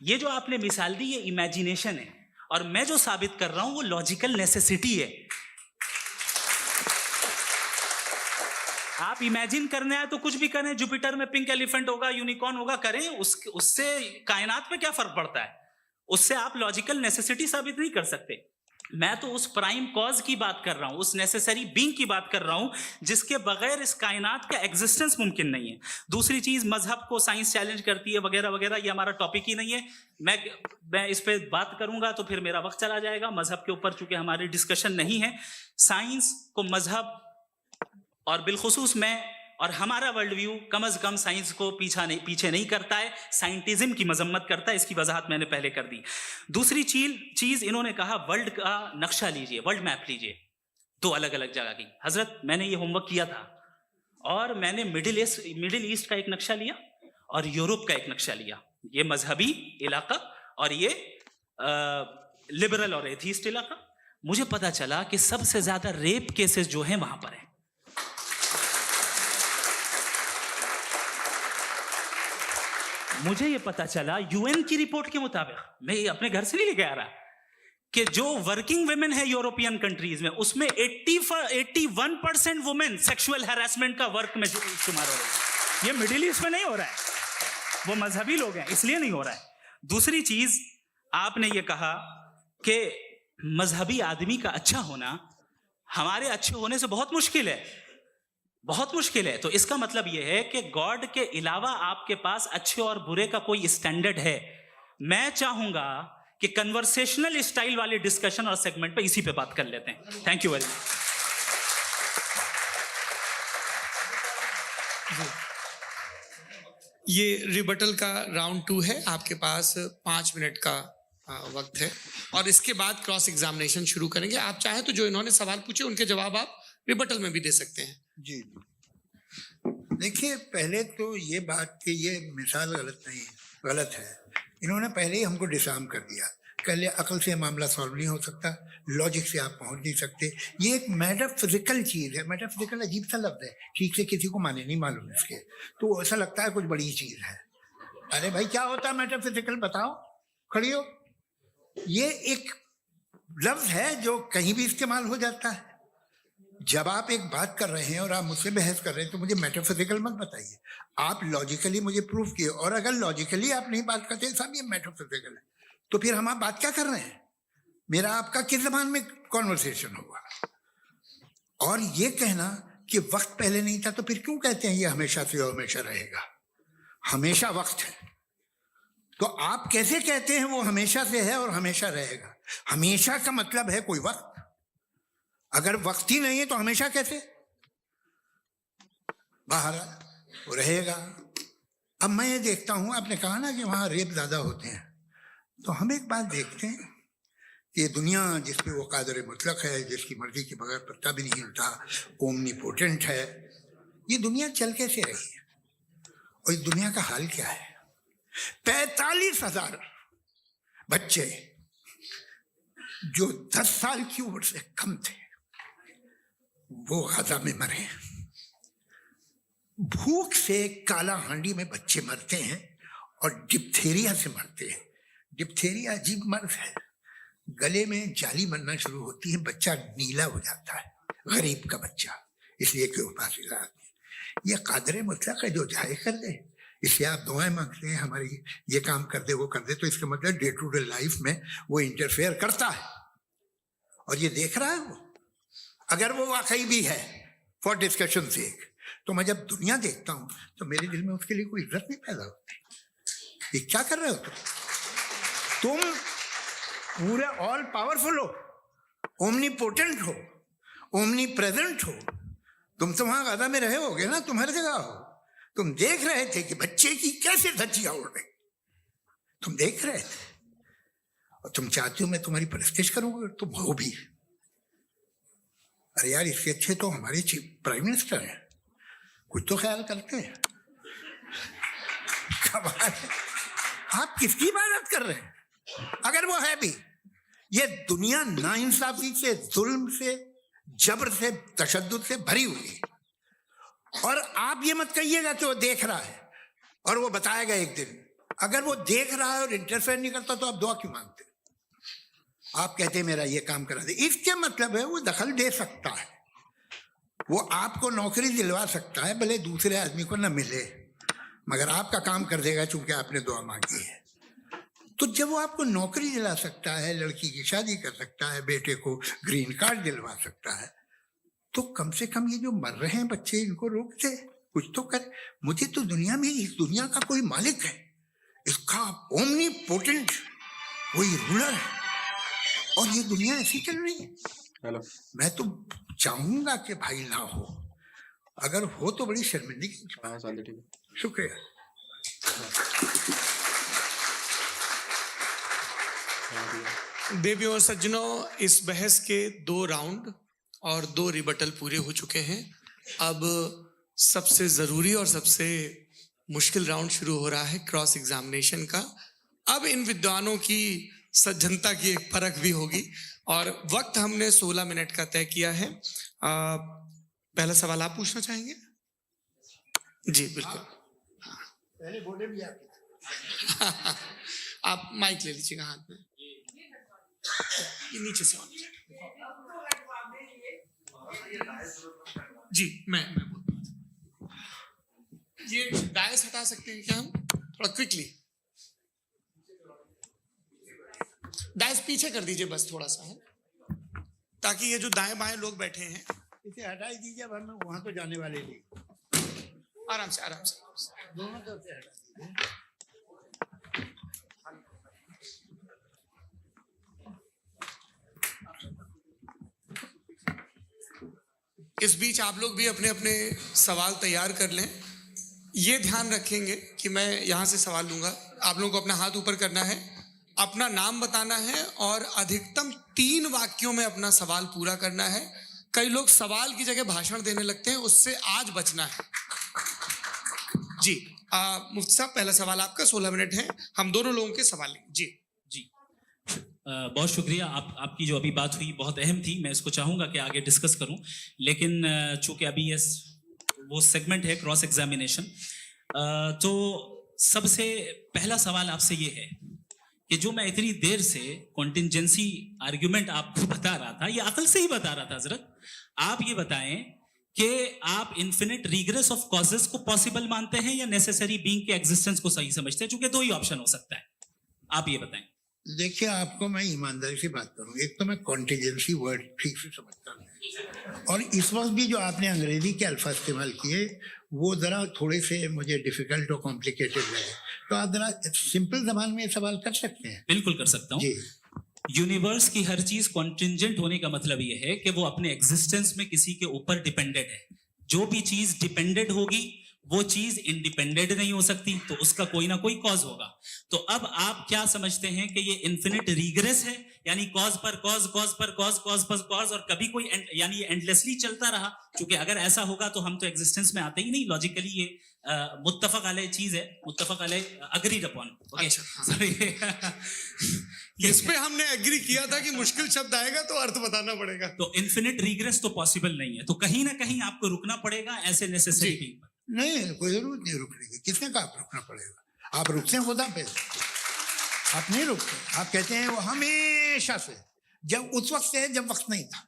ये जो आपने मिसाल दी ये इमेजिनेशन है, और मैं जो साबित कर रहा हूं वो लॉजिकल नेसेसिटी है। आप इमेजिन करने आए तो कुछ भी करें, जुपिटर में पिंक एलिफेंट होगा, यूनिकॉर्न होगा, करें, उससे कायनात पे क्या फर्क पड़ता है? उससे आप लॉजिकल नेसेसिटी साबित नहीं कर सकते। मैं तो उस प्राइम कॉज की बात कर रहा हूं, उस नेसेसरी बीइंग की बात कर रहा हूं जिसके बगैर इस कायनात का एग्जिस्टेंस मुमकिन नहीं है। दूसरी चीज, मजहब को साइंस चैलेंज करती है वगैरह वगैरह, ये हमारा टॉपिक ही नहीं है। मैं इस पे बात करूंगा तो फिर मेरा वक्त चला जाएगा। मजहब के ऊपर चूंकि हमारी डिस्कशन नहीं है, साइंस को मजहब और बिलखुसूस मैं और हमारा वर्ल्ड व्यू कम अज कम साइंस को पीछे नहीं करता है, साइंटिज्म की मजम्मत करता है। इसकी वजाहत मैंने पहले कर दी। दूसरी चीज इन्होंने कहा वर्ल्ड का नक्शा लीजिए, वर्ल्ड मैप लीजिए, 2 अलग अलग जगह की। हजरत, मैंने ये होमवर्क किया था और मैंने मिडिल ईस्ट का एक नक्शा लिया और यूरोप का एक नक्शा लिया। ये मजहबी इलाका और ये लिबरल और एथीस्ट इलाका। मुझे पता चला कि सबसे ज्यादा रेप केसेस जो हैं वहां पर है। मुझे ये पता चला यूएन की रिपोर्ट के मुताबिक, मैं ये अपने घर से नहीं लेके आ रहा, कि जो वर्किंग वुमेन है यूरोपियन कंट्रीज में, उसमें 81% वुमेन सेक्सुअल हैरेसमेंट का वर्क में शुमार हो रही है। ये मिडिल ईस्ट में नहीं हो रहा है, वो मजहबी लोग हैं इसलिए नहीं हो रहा है। दूसरी चीज, आपने ये कहा कि मजहबी आदमी का अच्छा होना हमारे अच्छे होने से बहुत मुश्किल है, बहुत मुश्किल है। तो इसका मतलब यह है कि गॉड के अलावा आपके पास अच्छे और बुरे का कोई स्टैंडर्ड है। मैं चाहूंगा कि कन्वर्सेशनल स्टाइल वाले डिस्कशन और सेगमेंट पे इसी पे बात कर लेते हैं। Thank you very much. ये रिबटल का राउंड 2 है। आपके पास 5 मिनट का वक्त है और इसके बाद क्रॉस एग्जामिनेशन शुरू करेंगे। आप चाहे तो जो इन्होंने सवाल पूछे उनके जवाब आप रिबटल में भी दे सकते हैं। जी, देखिए, पहले तो ये बात कि ये मिसाल गलत है। इन्होंने पहले ही हमको डिसार्म कर दिया। पहले अकल से मामला सॉल्व नहीं हो सकता, लॉजिक से आप पहुंच नहीं सकते। ये एक मेटाफिजिकल चीज़ है। मेटाफिजिकल अजीब सा लफ्ज़ है, ठीक से किसी को माने नहीं मालूम इसके, तो ऐसा लगता है कुछ बड़ी चीज़ है। अरे भाई, क्या होता है मेटाफिजिकल? बताओ, खड़ी हो। ये एक लफ्ज़ है जो कहीं भी इस्तेमाल हो जाता है। जब आप एक बात कर रहे हैं और आप मुझसे बहस कर रहे हैं तो मुझे मेटाफिजिकल मत बताइए, आप लॉजिकली मुझे प्रूफ किए। और अगर लॉजिकली आप नहीं बात करते साहब ये मेटाफिजिकल है, तो फिर हम आप बात क्या कर रहे हैं? मेरा आपका किस जबान में कॉन्वर्सेशन होगा? और ये कहना कि वक्त पहले नहीं था, तो फिर क्यों कहते हैं ये हमेशा से और हमेशा रहेगा? हमेशा वक्त है, तो आप कैसे कहते हैं वो हमेशा से है और हमेशा रहेगा? हमेशा का मतलब है कोई वक्त, अगर वक्त ही नहीं है तो हमेशा कैसे? बाहर वो रहेगा। अब मैं ये देखता हूं, आपने कहा ना कि वहां रेप ज्यादा होते हैं, तो हम एक बात देखते हैं कि ये दुनिया जिसपे वो कादर मुतलक है, जिसकी मर्जी के बगैर पत्ता भी नहीं हिलता, ओमनीपोटेंट है, ये दुनिया चल कैसे रही है? और इस दुनिया का हाल क्या है? 45,000 बच्चे जो 10 साल की उम्र से कम थे वो गाजा में मरे। भूख से काला हांडी में बच्चे मरते हैं और डिप्थेरिया से मरते हैं। डिप्थेरिया अजीब मर्ज है, गले में जाली बनना शुरू होती है, बच्चा नीला हो जाता है, गरीब का बच्चा, इसलिए कि उपास इलाज में ये कादर मुतलक है जो जाए कर दे। इसलिए आप दुआएं मांगते हैं हमारी, ये काम कर दे वो कर दे, तो इसका मतलब डे टू डे लाइफ में वो इंटरफेयर करता है और ये देख रहा है वो। अगर वो वाकई भी है फॉर डिस्कशन से, तो मैं जब दुनिया देखता हूं तो मेरे दिल में उसके लिए कोई इज्जत नहीं पैदा होती। ये क्या कर रहे हो तुम पूरे ऑल पावरफुल हो, ओमनीपोटेंट हो, ओमनी प्रेजेंट हो। तुम तो वहां गाजा में रहे होगे ना, तुम हर जगह हो। तुम देख रहे थे कि बच्चे की कैसे धज्जियां उड़ रही, तुम देख रहे थे और तुम चाहते हो मैं तुम्हारी परस्तिश करूंगा, तुम हो भी। अरे यार, इससे अच्छे तो हमारे चीफ प्राइम मिनिस्टर हैं, कुछ तो ख्याल करते हैं। कमाल है, आप किसकी इबादत कर रहे हैं? अगर वो है भी, ये दुनिया नाइंसाफी से, जुल्म से, जबर से, तशद्दुद से भरी हुई है। और आप ये मत कहिएगा कि वो देख रहा है और वो बताएगा एक दिन। अगर वो देख रहा है और इंटरफेयर नहीं करता तो आप दुआ क्यों मांगते? आप कहते हैं मेरा ये काम करा दे, इसके मतलब है वो दखल दे सकता है, वो आपको नौकरी दिलवा सकता है, भले दूसरे आदमी को न मिले, मगर आपका काम कर देगा चूंकि आपने दुआ मांगी है। तो जब वो आपको नौकरी दिला सकता है, लड़की की शादी कर सकता है, बेटे को ग्रीन कार्ड दिलवा सकता है, तो कम से कम ये जो मर रहे हैं बच्चे, इनको रोक दे, कुछ तो करे। मुझे तो दुनिया में, इस दुनिया का कोई मालिक है, इसका ओमनीपोटेंट कोई रूलर है, और ये दुनिया ऐसी चल रही है। हेलो, मैं तो चाहूंगा कि भाई ना हो, अगर हो तो बड़ी शर्मिंदगी की बात। हाँ साले ठीक है। शुक्रिया। देवियों और सज्जनों, इस बहस के 2 राउंड और 2 रिबटल पूरे हो चुके हैं। अब सबसे जरूरी और सबसे मुश्किल राउंड शुरू हो रहा है, क्रॉस एग्जामिनेशन का। अब इन विद्वानों की सज्जनता की एक परख भी होगी और वक्त हमने 16 मिनट का तय किया है। पहला सवाल आप पूछना चाहेंगे? जी बिल्कुल। पहले बोले भी आप माइक ले लीजिएगा हाथ में, ये नीचे से होना चाहिए। जी मैं बोलता हूँ, ये डायस हटा सकते हैं क्या हम थोड़ा क्विकली? डायस पीछे कर दीजिए बस थोड़ा सा, है ताकि ये जो दाएं बाएं लोग बैठे हैं, इसे हटा ही दीजिए, वरना वहां तो जाने वाले नहीं। आराम से आराम से। दोनों तरफ से हटा दीजिए। इस बीच आप लोग भी अपने अपने सवाल तैयार कर लें। ये ध्यान रखेंगे कि मैं यहाँ से सवाल लूंगा, आप लोगों को अपना हाथ ऊपर करना है, अपना नाम बताना है और अधिकतम 3 वाक्यों में अपना सवाल पूरा करना है। कई लोग सवाल की जगह भाषण देने लगते हैं, उससे आज बचना है। जी मुफ्ती साहब, पहला सवाल आपका, 16 मिनट है, हम दोनों लोगों के सवाल लेंगे। जी जी बहुत शुक्रिया। आपकी जो अभी बात हुई बहुत अहम थी, मैं इसको चाहूँगा कि आगे डिस्कस करूँ, लेकिन चूंकि अभी ये वो सेगमेंट है क्रॉस एग्जामिनेशन, तो सबसे पहला सवाल आपसे ये है कि जो मैं इतनी देर से कॉन्टिंजेंसी आर्ग्यूमेंट आपको बता रहा था, ये अकल से ही बता रहा था हजरत। आप ये बताएं कि आप इन्फिनिट रिग्रेस ऑफ कॉजेस को पॉसिबल मानते हैं या नेसेसरी बीइंग के एग्जिस्टेंस को सही समझते हैं, चूंकि 2 ही ऑप्शन हो सकता है। आप ये बताएं। देखिए, आपको मैं ईमानदारी से बात करूं, एक तो मैं कॉन्टिजेंसी वर्ड ठीक से समझता नहीं, और इस वक्त भी जो आपने अंग्रेजी के अल्फाज इस्तेमाल किए वो जरा थोड़े से मुझे डिफिकल्ट और कॉम्प्लिकेटेड लगे, तो आप जरा सिंपल जबान में सवाल कर सकते हैं? बिल्कुल कर सकता हूँ। जी। यूनिवर्स की हर चीज कॉन्टिंजेंट होने का मतलब ये है कि वो अपने एग्जिस्टेंस में किसी के ऊपर डिपेंडेंट है। जो भी चीज डिपेंडेंट होगी वो चीज इंडिपेंडेंट नहीं हो सकती, तो उसका कोई ना कोई कॉज होगा। तो अब आप क्या समझते हैं कि ये इन्फिनिट रीग्रेस है, यानी कॉज पर कॉज, कॉज पर कॉज, कॉज पर कॉज, और कभी कोई यानी ये एंडलेसली चलता रहा? क्योंकि अगर ऐसा होगा तो हम तो एग्जिस्टेंस में आते ही नहीं। लॉजिकली ये मुत्तफक अलैह चीज है, मुत्तफक अलैह अग्रीड अपॉन। Okay, sorry. इस पे हमने एग्री किया था कि मुश्किल शब्द आएगा तो अर्थ बताना पड़ेगा। तो इन्फिनिट रीग्रेस तो पॉसिबल नहीं है, तो कहीं ना कहीं आपको रुकना पड़ेगा ऐसे नेसेसरी थिंग पर। नहीं, कोई जरूरत नहीं रुकने की। किसने कहा आप रुकना पड़ेगा? आप रुकते हैं खुदा पे, आप नहीं रुकते। आप कहते हैं वो हमेशा से, जब उस वक्त से है जब वक्त नहीं था।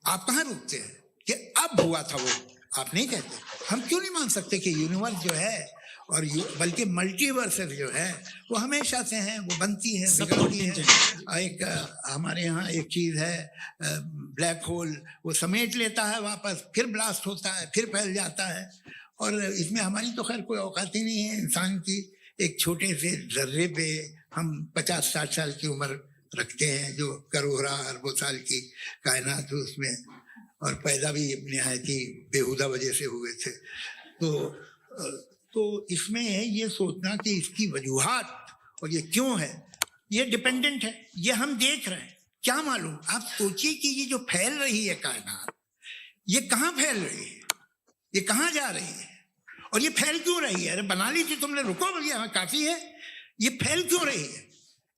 आप कहाँ रुकते हैं कि अब हुआ था वो? आप नहीं कहते। हम क्यों नहीं मान सकते कि यूनिवर्स जो है और बल्कि मल्टीवर्सेस जो है वो हमेशा से हैं, वो बनती है, बिगड़ती है। एक हमारे यहाँ एक चीज है ब्लैक होल, वो समेट लेता है वापस, फिर ब्लास्ट होता है, फिर फैल जाता है। और इसमें हमारी तो खैर कोई औकात ही नहीं है इंसान की। एक छोटे से जर्रे पे हम 50-60 साल की उम्र रखते हैं, जो करोड़ों अरबों साल की कायनात है उसमें, और पैदा भी निहायत ही बेहुदा वजह से हुए थे। तो इसमें है ये सोचना कि इसकी वजूहात और ये क्यों है, ये डिपेंडेंट है, ये हम देख रहे हैं। क्या मालूम, आप सोचिए कि ये जो फैल रही है कायनात, ये कहाँ फैल रही है, ये कहाँ जा रही है, और ये फैल क्यों रही है? अरे बना ली थी तुमने, रुको भैया, काफी है। ये फैल क्यों रही है?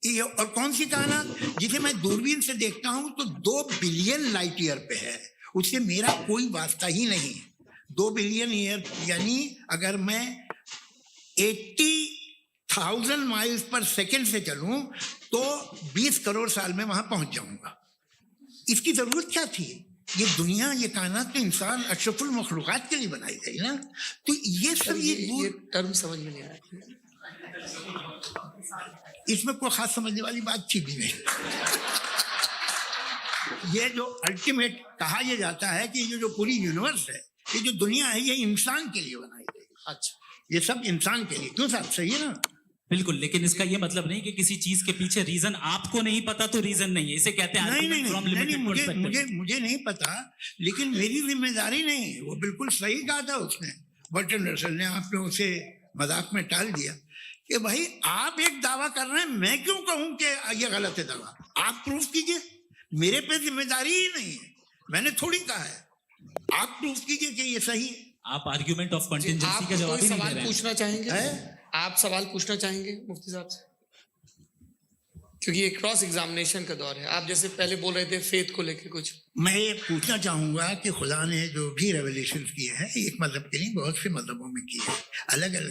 ये और कौन सी कायनात जिसे मैं दूरबीन से देखता हूं तो 2 बिलियन लाइट ईयर पे है, उससे मेरा कोई वास्ता ही नहीं है। 2 बिलियन ईयर यानी अगर मैं 80,000 माइल्स पर सेकेंड से चलूं तो 20 करोड़ साल में वहां पहुंच जाऊंगा। इसकी जरूरत क्या थी? ये दुनिया, ये कायनात तो इंसान अशरफुल मखलूकात के लिए बनाई गई ना। तो ये सब ये टर्म समझ में नहीं आया, इसमें कोई खास समझने वाली बात थी भी नहीं। ये जो अल्टीमेट कहा यह जाता है कि ये जो पूरी यूनिवर्स है, ये जो दुनिया है, ये इंसान के लिए बनाई गई। अच्छा, ये सब इंसान के लिए। क्यों साहब, सही है ना? बिल्कुल, लेकिन इसका ये मतलब नहीं कि किसी चीज के पीछे रीजन आपको नहीं पता तो रीजन नहीं है, इसे कहते हैं नहीं, मुझे नहीं पता, लेकिन मेरी जिम्मेदारी नहीं। वो बिल्कुल सही कहा था उसने, बर्टन रसल ने। आपने उसे मजाक में टाल दिया कि भाई आप एक दावा कर रहे हैं, मैं क्यों कहूं कि ये गलत है दावा? आप प्रूफ कीजिए, मेरे पे जिम्मेदारी ही नहीं है, मैंने थोड़ी कहा है। आप प्रूफ कीजिए कि ये सही है। आप आर्ग्यूमेंट ऑफ कंटिजेंसी का जवाब ही नहीं दे रहे हैं। पूछना चाहेंगे? आप सवाल पूछना चाहेंगे मुफ्ती साहब से? क्योंकि ये क्रॉस एग्जामिनेशन का दौर है। आप जैसे पहले बोल रहे थे फेथ को लेके कुछ, मैं ये पूछना चाहूंगा कि खुदा ने जो भी रेवलेशन किए हैं एक मजहब के लिए बहुत से मजहबों में किए हैं, अलग अलग